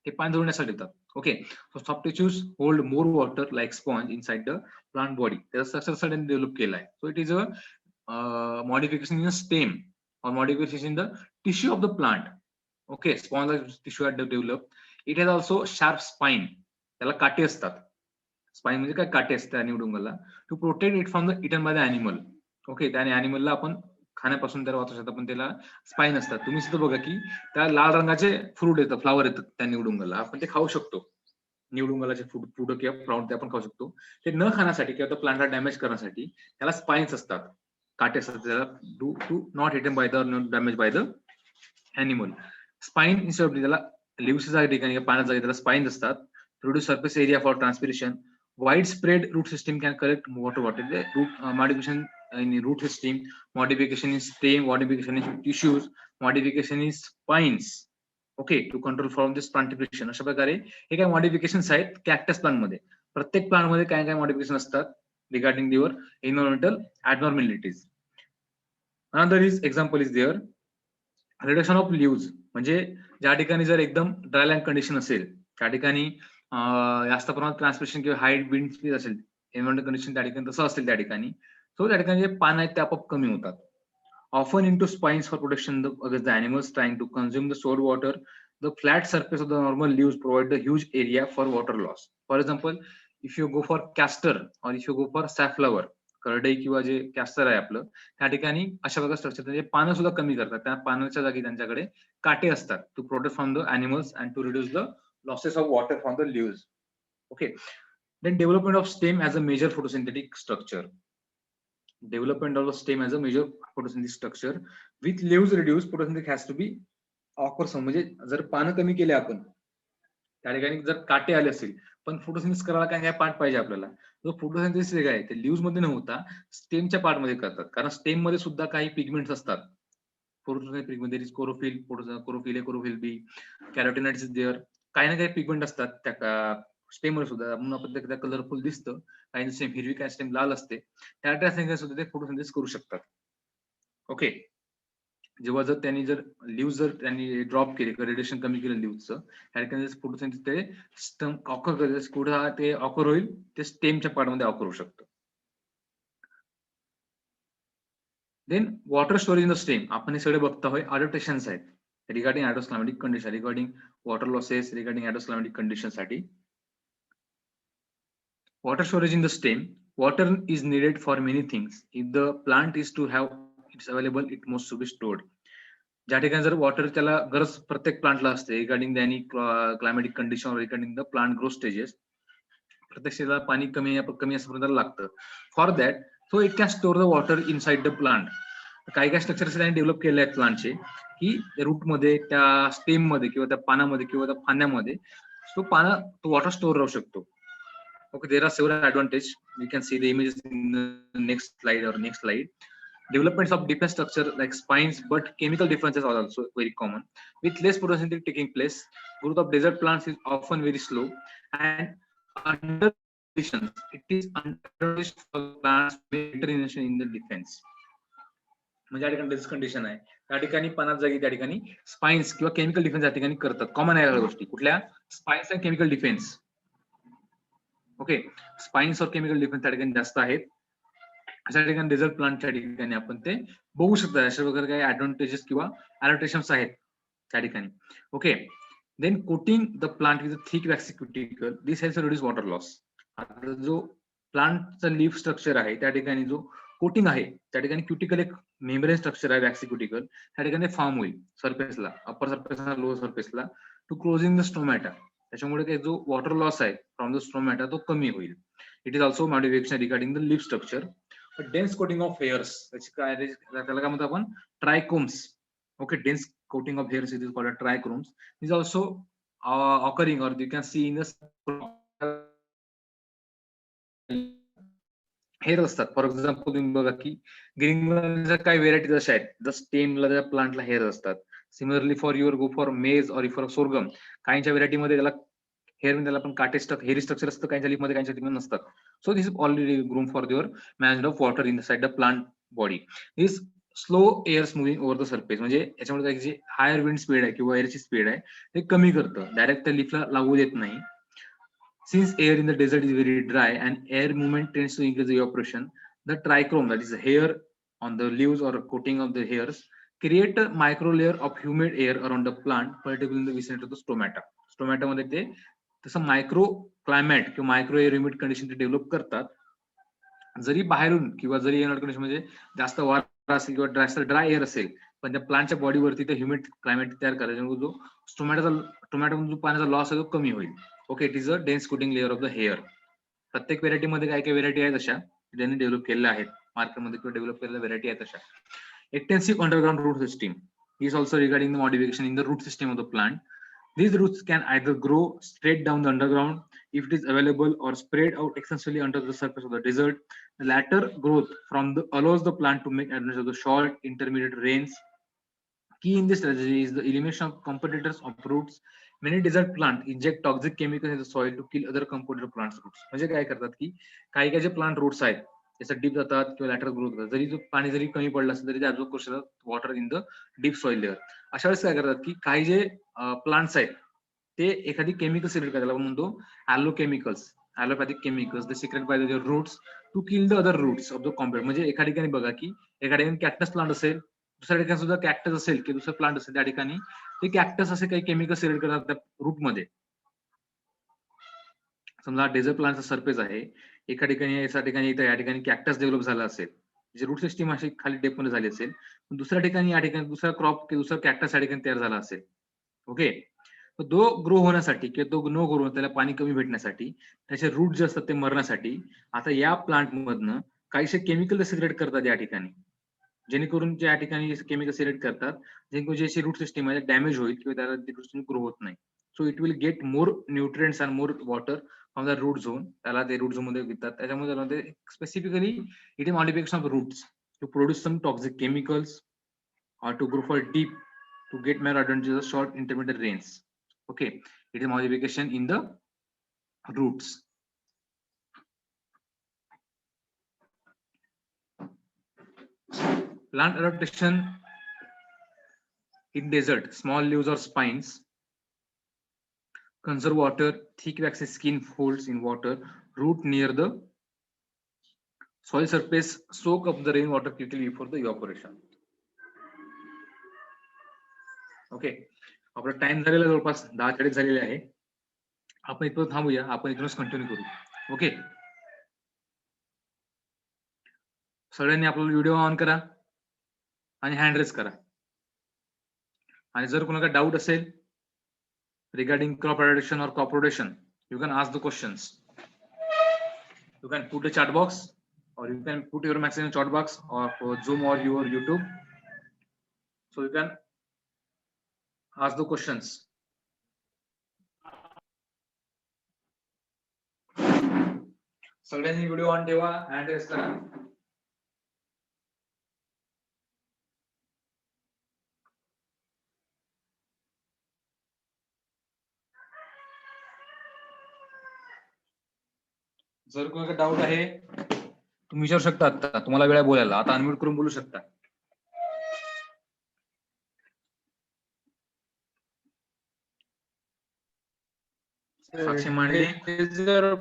ते पाणी धरण्यासाठी येतात. Okay, so soft tissues hold more water like sponge inside the plant body. त्याचा स्ट्रक्चर सडन डेव्हलप केलाय. So it is a modification in the stem or modification in the tissue of the plant. Okay, sponge tissue are developed. It has also sharp spine. त्याला काटे असतात. Spine म्हणजे काय, काटे असतात निवडुंगला to protect it from the eaten by the animal. Okay, त्या अॅनिमलला आपण खाण्यापासून त्याला वाचू शकतो, पण त्याला स्पाइन असतात. तुम्ही सुद्धा बघा की त्या लाल रंगाचे फ्रूट येतात, फ्लावर येतात त्या निवडुंगला, आपण ते खाऊ शकतो. निवडुंगलाचे फ्रूट किंवा फ्लावर ते आपण खाऊ शकतो. ते न खाण्यासाठी किंवा त्या प्लांटला डॅमेज करण्यासाठी त्याला स्पाइन्स असतात, काटे असतात त्याला, to not eaten by the damage by the animal. Spine instead of त्याला लिव्हच्या ठिकाणी पाण्याच्या जागी त्याला स्पाइन्स असतात. reduce surface area for transpiration. Widespread root system can collect water. Root modification in root system, modification in stem, modification in tissues, modification in spines. Okay, to control from this plantation. अशा प्रकारे हे काय modifications आहेत cactus plant मध्ये. प्रत्येक plant मध्ये काय काय मॉडिफिकेशन असतात regarding your environmental abnormalities. Another is example is there reduction of leaves. म्हणजे ज्या ठिकाणी जर एकदम ड्रायलँड कंडिशन असेल त्या ठिकाणी जास्त प्रमाणात ट्रान्समिशन किंवा हाय विंड स्पीड असेल, एन्व्हायरमेंटल कंडिशन त्या ठिकाणी तसं असेल त्या ठिकाणी, सो त्या ठिकाणी जे पान आहेत ते आपोआप कमी होतात. Often into spines for protection against the animals trying to consume the salt water. The flat surface of the normal leaves provide the huge area for water loss. For example, if you go for castor और if you go for safflower, करडई किंवा जे castor आहे आपलं, त्या ठिकाणी अशा प्रकार स्ट्रक्चर म्हणजे पानं सुद्धा कमी करतात. त्या पानाच्या जागी त्यांच्याकडे काटे असतात to protect from the animals and to reduce the losses of water from the leaves. Okay, then development of stem as a major photosynthetic structure. Development of the stem as a major photosynthetic structure with leaves reduced, photosynthesis has to be occurs. म्हणजे जर पानं कमी केले आपण त्या ठिकाणी जर काटे आले असेल, पण फोटोसिंथेसिस करायला काय काय पार्ट पाहिजे आपल्याला. जो फोटोसिंथेसिस वेगळा आहे ते लिव्ह्ज मध्ये न होता स्टेमच्या पार्ट मध्ये करतात, कारण स्टेम मध्ये सुद्धा काही पिगमेंट्स असतात. Photosynthesis pigment there is chlorophyll, chlorophyll A, chlorophyll B, carotenoids is there. काही ना काही पिगमेंट असतात त्या स्टेम मध्ये सुद्धा, म्हणून आपण त्या कलरफुल दिसतं. काही स्टेम हिरवी, काही स्टेम लाल असते. त्या सुद्धा ते फोटोसिंथेसिस करू शकतात. ओके. जेव्हा जर त्यांनी जर लिव्ह जर त्यांनी ड्रॉप केले किंवा रेडिएशन कमी केलं लिव्हचं, त्या ठिकाणी फोटोसिंथेसिस ते स्टेम ऑकर करेल, कुठं ते ऑकर होईल, ते स्टेमच्या पार्ट मध्ये ऑकर होऊ शकतं. Then water storage in the stem, आपण हे सगळे बघता होय अडॅप्टेशन्स आहेत रिगार्डिंग ॲडोस्क्लामॅटिक condition, regarding water losses, regarding ॲडोस्क्लामॅटिक कंडिशन साठी. Water storage in the stem. Water is needed for many things. If the plant is to have it's available, it must to be stored. ज्या ठिकाणी जर water त्याला गरज प्रत्येक प्लांटला असते regarding the any climatic condition, regarding the plant growth stages, प्रत्येक स्टेजला पाणी कमी असं लागतं. For that so it can store the water inside the plant. काही काही स्ट्रक्चर्स त्यांनी डेव्हलप केले आहेत प्लांटचे, की रूट मध्ये, त्या स्टेम मध्ये किंवा त्या पानामध्ये किंवा त्या फांद्यामध्ये तो वॉटर स्टोर राहू शकतो. Okay, there are several advantages. We can see the images in the next slide or next slide. Developments of different structure like spines, but chemical differences are also very common. With less photosynthesis taking place, growth of desert plants is often very slow, and under conditions, it is unadvantageous for plants better in the defense. म्हणजे या ठिकाणी condition आहे, त्या ठिकाणी पानात जागी त्या ठिकाणी स्पाइन्स किंवा केमिकल डिफेन्स या ठिकाणी करतात. कॉमन आहे या गोष्टी कुठल्या, स्पाइन्स आणि केमिकल डिफेन्स. ओके, स्पाइन्स और केमिकल डिफेन्स त्या ठिकाणी जास्त आहेत. अशा ठिकाणी डेझर्ट प्लांटच्या ठिकाणी आपण ते बघू शकता. अशा प्रकारे काही ऍडव्हान्टेजेस किंवा ॲडॅप्टेशन्स आहेत त्या ठिकाणी. Okay, then coating the plant with thick waxy cuticle, this helps reduce water loss. आता जो प्लांटचा लीफ स्ट्रक्चर आहे त्या ठिकाणी जो कोटिंग आहे त्या ठिकाणी क्युटिकल एक मेम्ब्रेन स्ट्रक्चर आहे वॅक्सी क्युटिकल, त्या ठिकाणी फॉर्म होईल सरफेसला, अप्पर सरफेसला, लोअर सरफेसला, टू क्लोजिंग द स्टोमॅटा. त्याच्यामुळे जो वॉटर लॉस आहे फ्रॉम द स्टोमॅटा तो कमी होईल. It is also modification regarding the leaf structure. Dense coating of hairs, त्याला काय म्हणतो आपण, trichomes. Okay, dense coating of hairs is called trichomes. Is also occurring, or you can see in the hair असतात. For example तुम्ही बघा की green काही varieties अशा आहेत द स्टेमला, त्या प्लांटला हेअर असतात. Similarly for your go for मेज और फॉर सोरगम, काहींच्या व्हेरायटीमध्ये त्याला हेअर मध्ये त्याला पण काटे हेअरी स्ट्रक्चर असतं, काहींच्या लीफ मध्ये, काहींच्या लीफ नसतात. So this is already groom for your management of water in side the plant body. This slow airs moving over the surface, म्हणजे याच्यामध्ये जी हायर विंड स्पीड आहे किंवा एअरची स्पीड आहे ते कमी करतं, डायरेक्ट त्या लीफला लागू देत नाही. Since air in the desert is very dry and air movement tends to increase the evaporation, the trichrome, that is hair on the leaves or coating of the hairs, create a micro layer of humid air around the plant, particularly in the vicinity of the stomata. Stomata मध्ये ते तसं micro climate किंवा micro air humid condition ते develop करतात. जरी बाहेरून किंवा जरी एअर कंडिशन म्हणजे जास्त वारा असेल किंवा जास्त ड्राय एअर असेल, पण त्या प्लांटच्या बॉडीवरती ते ह्युमिड क्लायमेट तयार करायचा, जो टोमॅटो जो पाण्याचा लॉस आहे तो कमी होईल. Okay, it is a dense coating layer of the hair. प्रत्येक व्हेरायटी मध्ये काही काही व्हेरायटी आहेत अशा ज्यांनी डेव्हलप केलेल्या आहेत मार्केटमध्ये किंवा डेव्हलप केलेल्या व्हेरायटी आहेत अशा. Extensive underground root system is also regarding the modification in the root system of the plant. These roots can either grow straight down the underground if it is available, or spread out extensively under the surface of the desert. The latter growth allows the plant to make advantage of the short intermediate rains. Key in this strategy is the elimination of competitors of roots. Many desert plants inject toxic chemicals in the soil to kill other competitor plants roots. म्हणजे काय करतात की काही काही जे plant roots आहेत त्याचं deep जातात किंवा लॅटरल ग्रोथ होतात, जरी जो पाणी जरी कमी पडलं असेल तरी ते ऍब्झॉर्ब करू शकतात water in the deep soil layer. अशा वेळेस काय करतात की काही जे प्लांट्स आहेत ते एखादी केमिकल सिक्रेट करतात, आपण म्हणतो allo chemicals, allopathic chemicals, the secrete by the roots to kill the other roots of the complete. म्हणजे एका ठिकाणी बघा की एका ठिकाणी कॅक्टस प्लांट असेल, दुसऱ्या ठिकाणी सुद्धा कॅक्टस असेल की दुसरं प्लांट असेल, त्या ठिकाणी ते कॅक्टस असे काही केमिकल सिक्रेट करतात त्या रूट मध्ये. समजा डेझर्ट प्लांटचा सरफेस आहे, एका ठिकाणी या ठिकाणी कॅक्टस डेव्हलप झाला असेल, जे रूट सिस्टीम अशी खाली डेप मध्ये झाली असेल, दुसऱ्या ठिकाणी या ठिकाणी दुसरा क्रॉप किंवा दुसरा कॅक्टस या ठिकाणी तयार झाला असेल. ओके, तो ग्रो होण्यासाठी किंवा तो नो ग्रो त्याला पाणी कमी भेटण्यासाठी, त्याचे रूट जे असतात ते मरण्यासाठी, आता या प्लांट मधनं काहीशे केमिकल सिगरेट करतात या ठिकाणी, जेणेकरून या ठिकाणी केमिकल सिगरेट करतात, जेणेकरून जे रूट सिस्टम आहे डॅमेज होईल किंवा त्याला रूट सिस्टम ग्रो होत नाही. So it will get more nutrients and more water from the root zone. त्याला ते रूट झोन मध्ये घेतात. त्याच्यामुळे त्याला specifically it is modification of roots to produce some toxic chemicals or to grow for deep to get more advantages of short intermittent rains. Okay, it is modification in the roots. Plant adaptation in desert, small leaves or spines conserve water, thick waxy skin folds in water, root near the soil surface, soak up the rainwater quickly before the evaporation. Okay, आपला time झालेला जवळपास 10:40 झालेले आहे. आपण इथं थांबूया, आपण इथूनच कंटिन्यू करू. ओके, सगळ्यांनी आपला व्हिडिओ ऑन करा आणि हँड रेज करा. आणि जर कोणाला डाऊट असेल रिगार्डिंग क्रॉप अडॅप्टेशन और crop rotation, you can ask the questions. You can put a chat box or you can put your message in chat box or for Zoom or your YouTube, so you can ask the questions. सगळ्यांनी video on ठेवा, hand raise करा. जर कोणाला doubt आहे तुम्ही विचारू शकता. आता तुम्हाला वेळ बोलायला, आता अनम्यूट करून बोलू शकता. साक्षी मांडले, डेझर्ट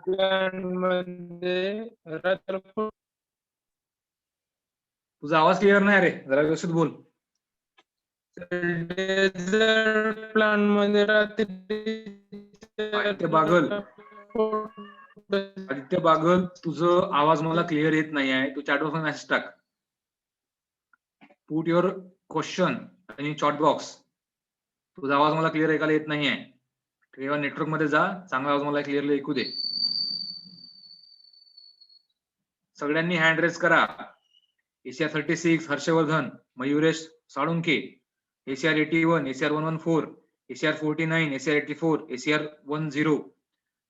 प्लॅन मध्ये तुझा आवाज क्लिअर नाही रे, जरा व्यवस्थित बोल. डेझर्ट प्लॅन मध्ये आदित्य बागल, आदित्य बागल, तुझं आवाज मला क्लिअर येत नाही आहे. तू चॅट बॉक्स मेसेज टाक. Put your question in chat box. तुझा आवाज मला क्लिअर ऐकायला येत नाही आहे. किंवा नेटवर्क मध्ये जा, चांगला आवाज मला क्लिअरली ऐकू दे. सगळ्यांनी हँड रेज करा. ACR 36 Harshvardhan, Mayuresh Salunke, ACR 81, ACR 114, ACR 49, ACR 84, ACR 10.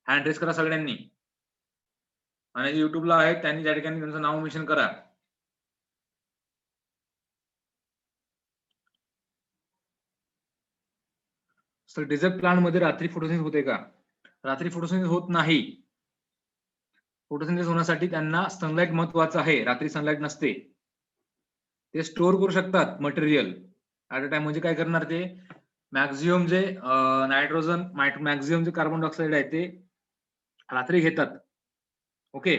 Hand raise करा सगळ्यांनी. आणि जे युट्यूबला आहेत त्यांनी त्या ठिकाणी त्यांचं नाव मेन्शन करा. सर डेझर्ट प्लांट मध्ये रात्री फोटोसिंथेसिस होते का? रात्री फोटोसिंथेसिस होत नाही. फोटोसिंथेसिस होण्यासाठी त्यांना सनलाइट महत्वाचं आहे. रात्री सनलाइट नसते. ते स्टोअर करू शकतात मटेरियल ऍट अ टाइम. म्हणजे काय करणार ते, मॅक्झिमम जे नायट्रोजन, मॅक्झिमम जे कार्बन डायऑक्साईड आहे ते रात्री घेतात. ओके,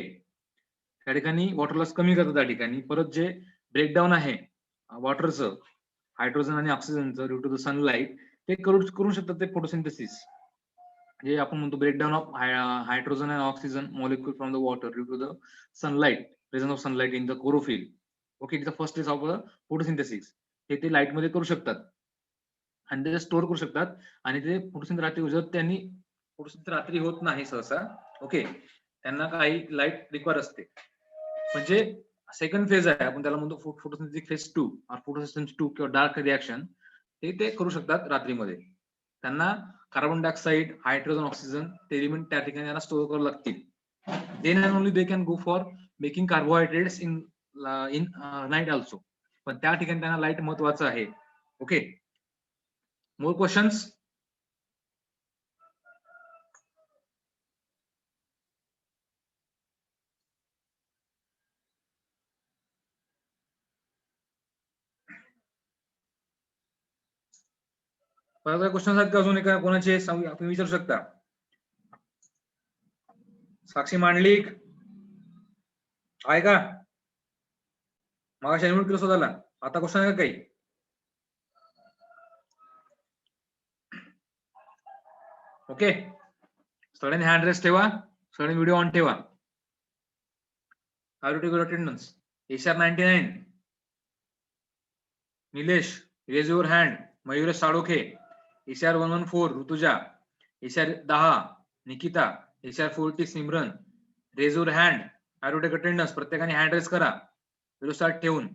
त्या ठिकाणी वॉटर लॉस कमी करतात. त्या ठिकाणी परत जे ब्रेकडाऊन आहे वॉटरचं, हायड्रोजन आणि ऑक्सिजनचं ड्यू टू द सनलाइट, ते करू शकतात ते फोटोसिंथेसिस. जे आपण म्हणतो breakdown of hydrogen and oxygen molecule from the water due to the sunlight, presence of sunlight in the chlorophyll. Okay, it's the first stage of the photosynthesis. हे ते light मध्ये करू शकतात आणि ते स्टोअर करू शकतात. आणि ते फोटोसिंथेसिस रात्री, जर त्यांनी फोटोसिंथेसिस रात्री होत नाही सहसा, ओके, त्यांना काही लाईट रिक्वायर असते. म्हणजे सेकंड फेज आहे, आपण त्याला म्हणतो फोटोसिंथेसिस फेज 2 और फोटोसिस्टम्स 2 किंवा डार्क रिएक्शन. ते करू शकतात रात्रीमध्ये. त्यांना कार्बन डायऑक्साईड, हायड्रोजन, ऑक्सिजन ते एलिमेंट त्या ठिकाणी त्यांना स्टोअर करावे लागतील. Then and only they can go for making carbohydrates in night also. पण त्या ठिकाणी त्यांना लाईट महत्वाचं आहे. Okay, more questions? परत क्वेश्चन आहेत का अजून एका कोणाचे? तुम्ही विचारू शकता. साक्षी मांडलिक आहे का? मागाशी अनम्यूट केलं स्वतःला. आता क्वेश्चन आहे का काही? ओके, सगळ्यांनी हँड रेस ठेवा, सगळ्यांनी व्हिडिओ ऑन ठेवा. How to take your attendance? ACR 99, Nilesh raise your hand. Mayuresh Salokhe, ACR 114 Rutuja, ACR 10 Nikita, ACR 40 Simran, raise your hand. Have to take attendance, प्रत्येकाने हँड रेस करा, स्टार्ट ठेवून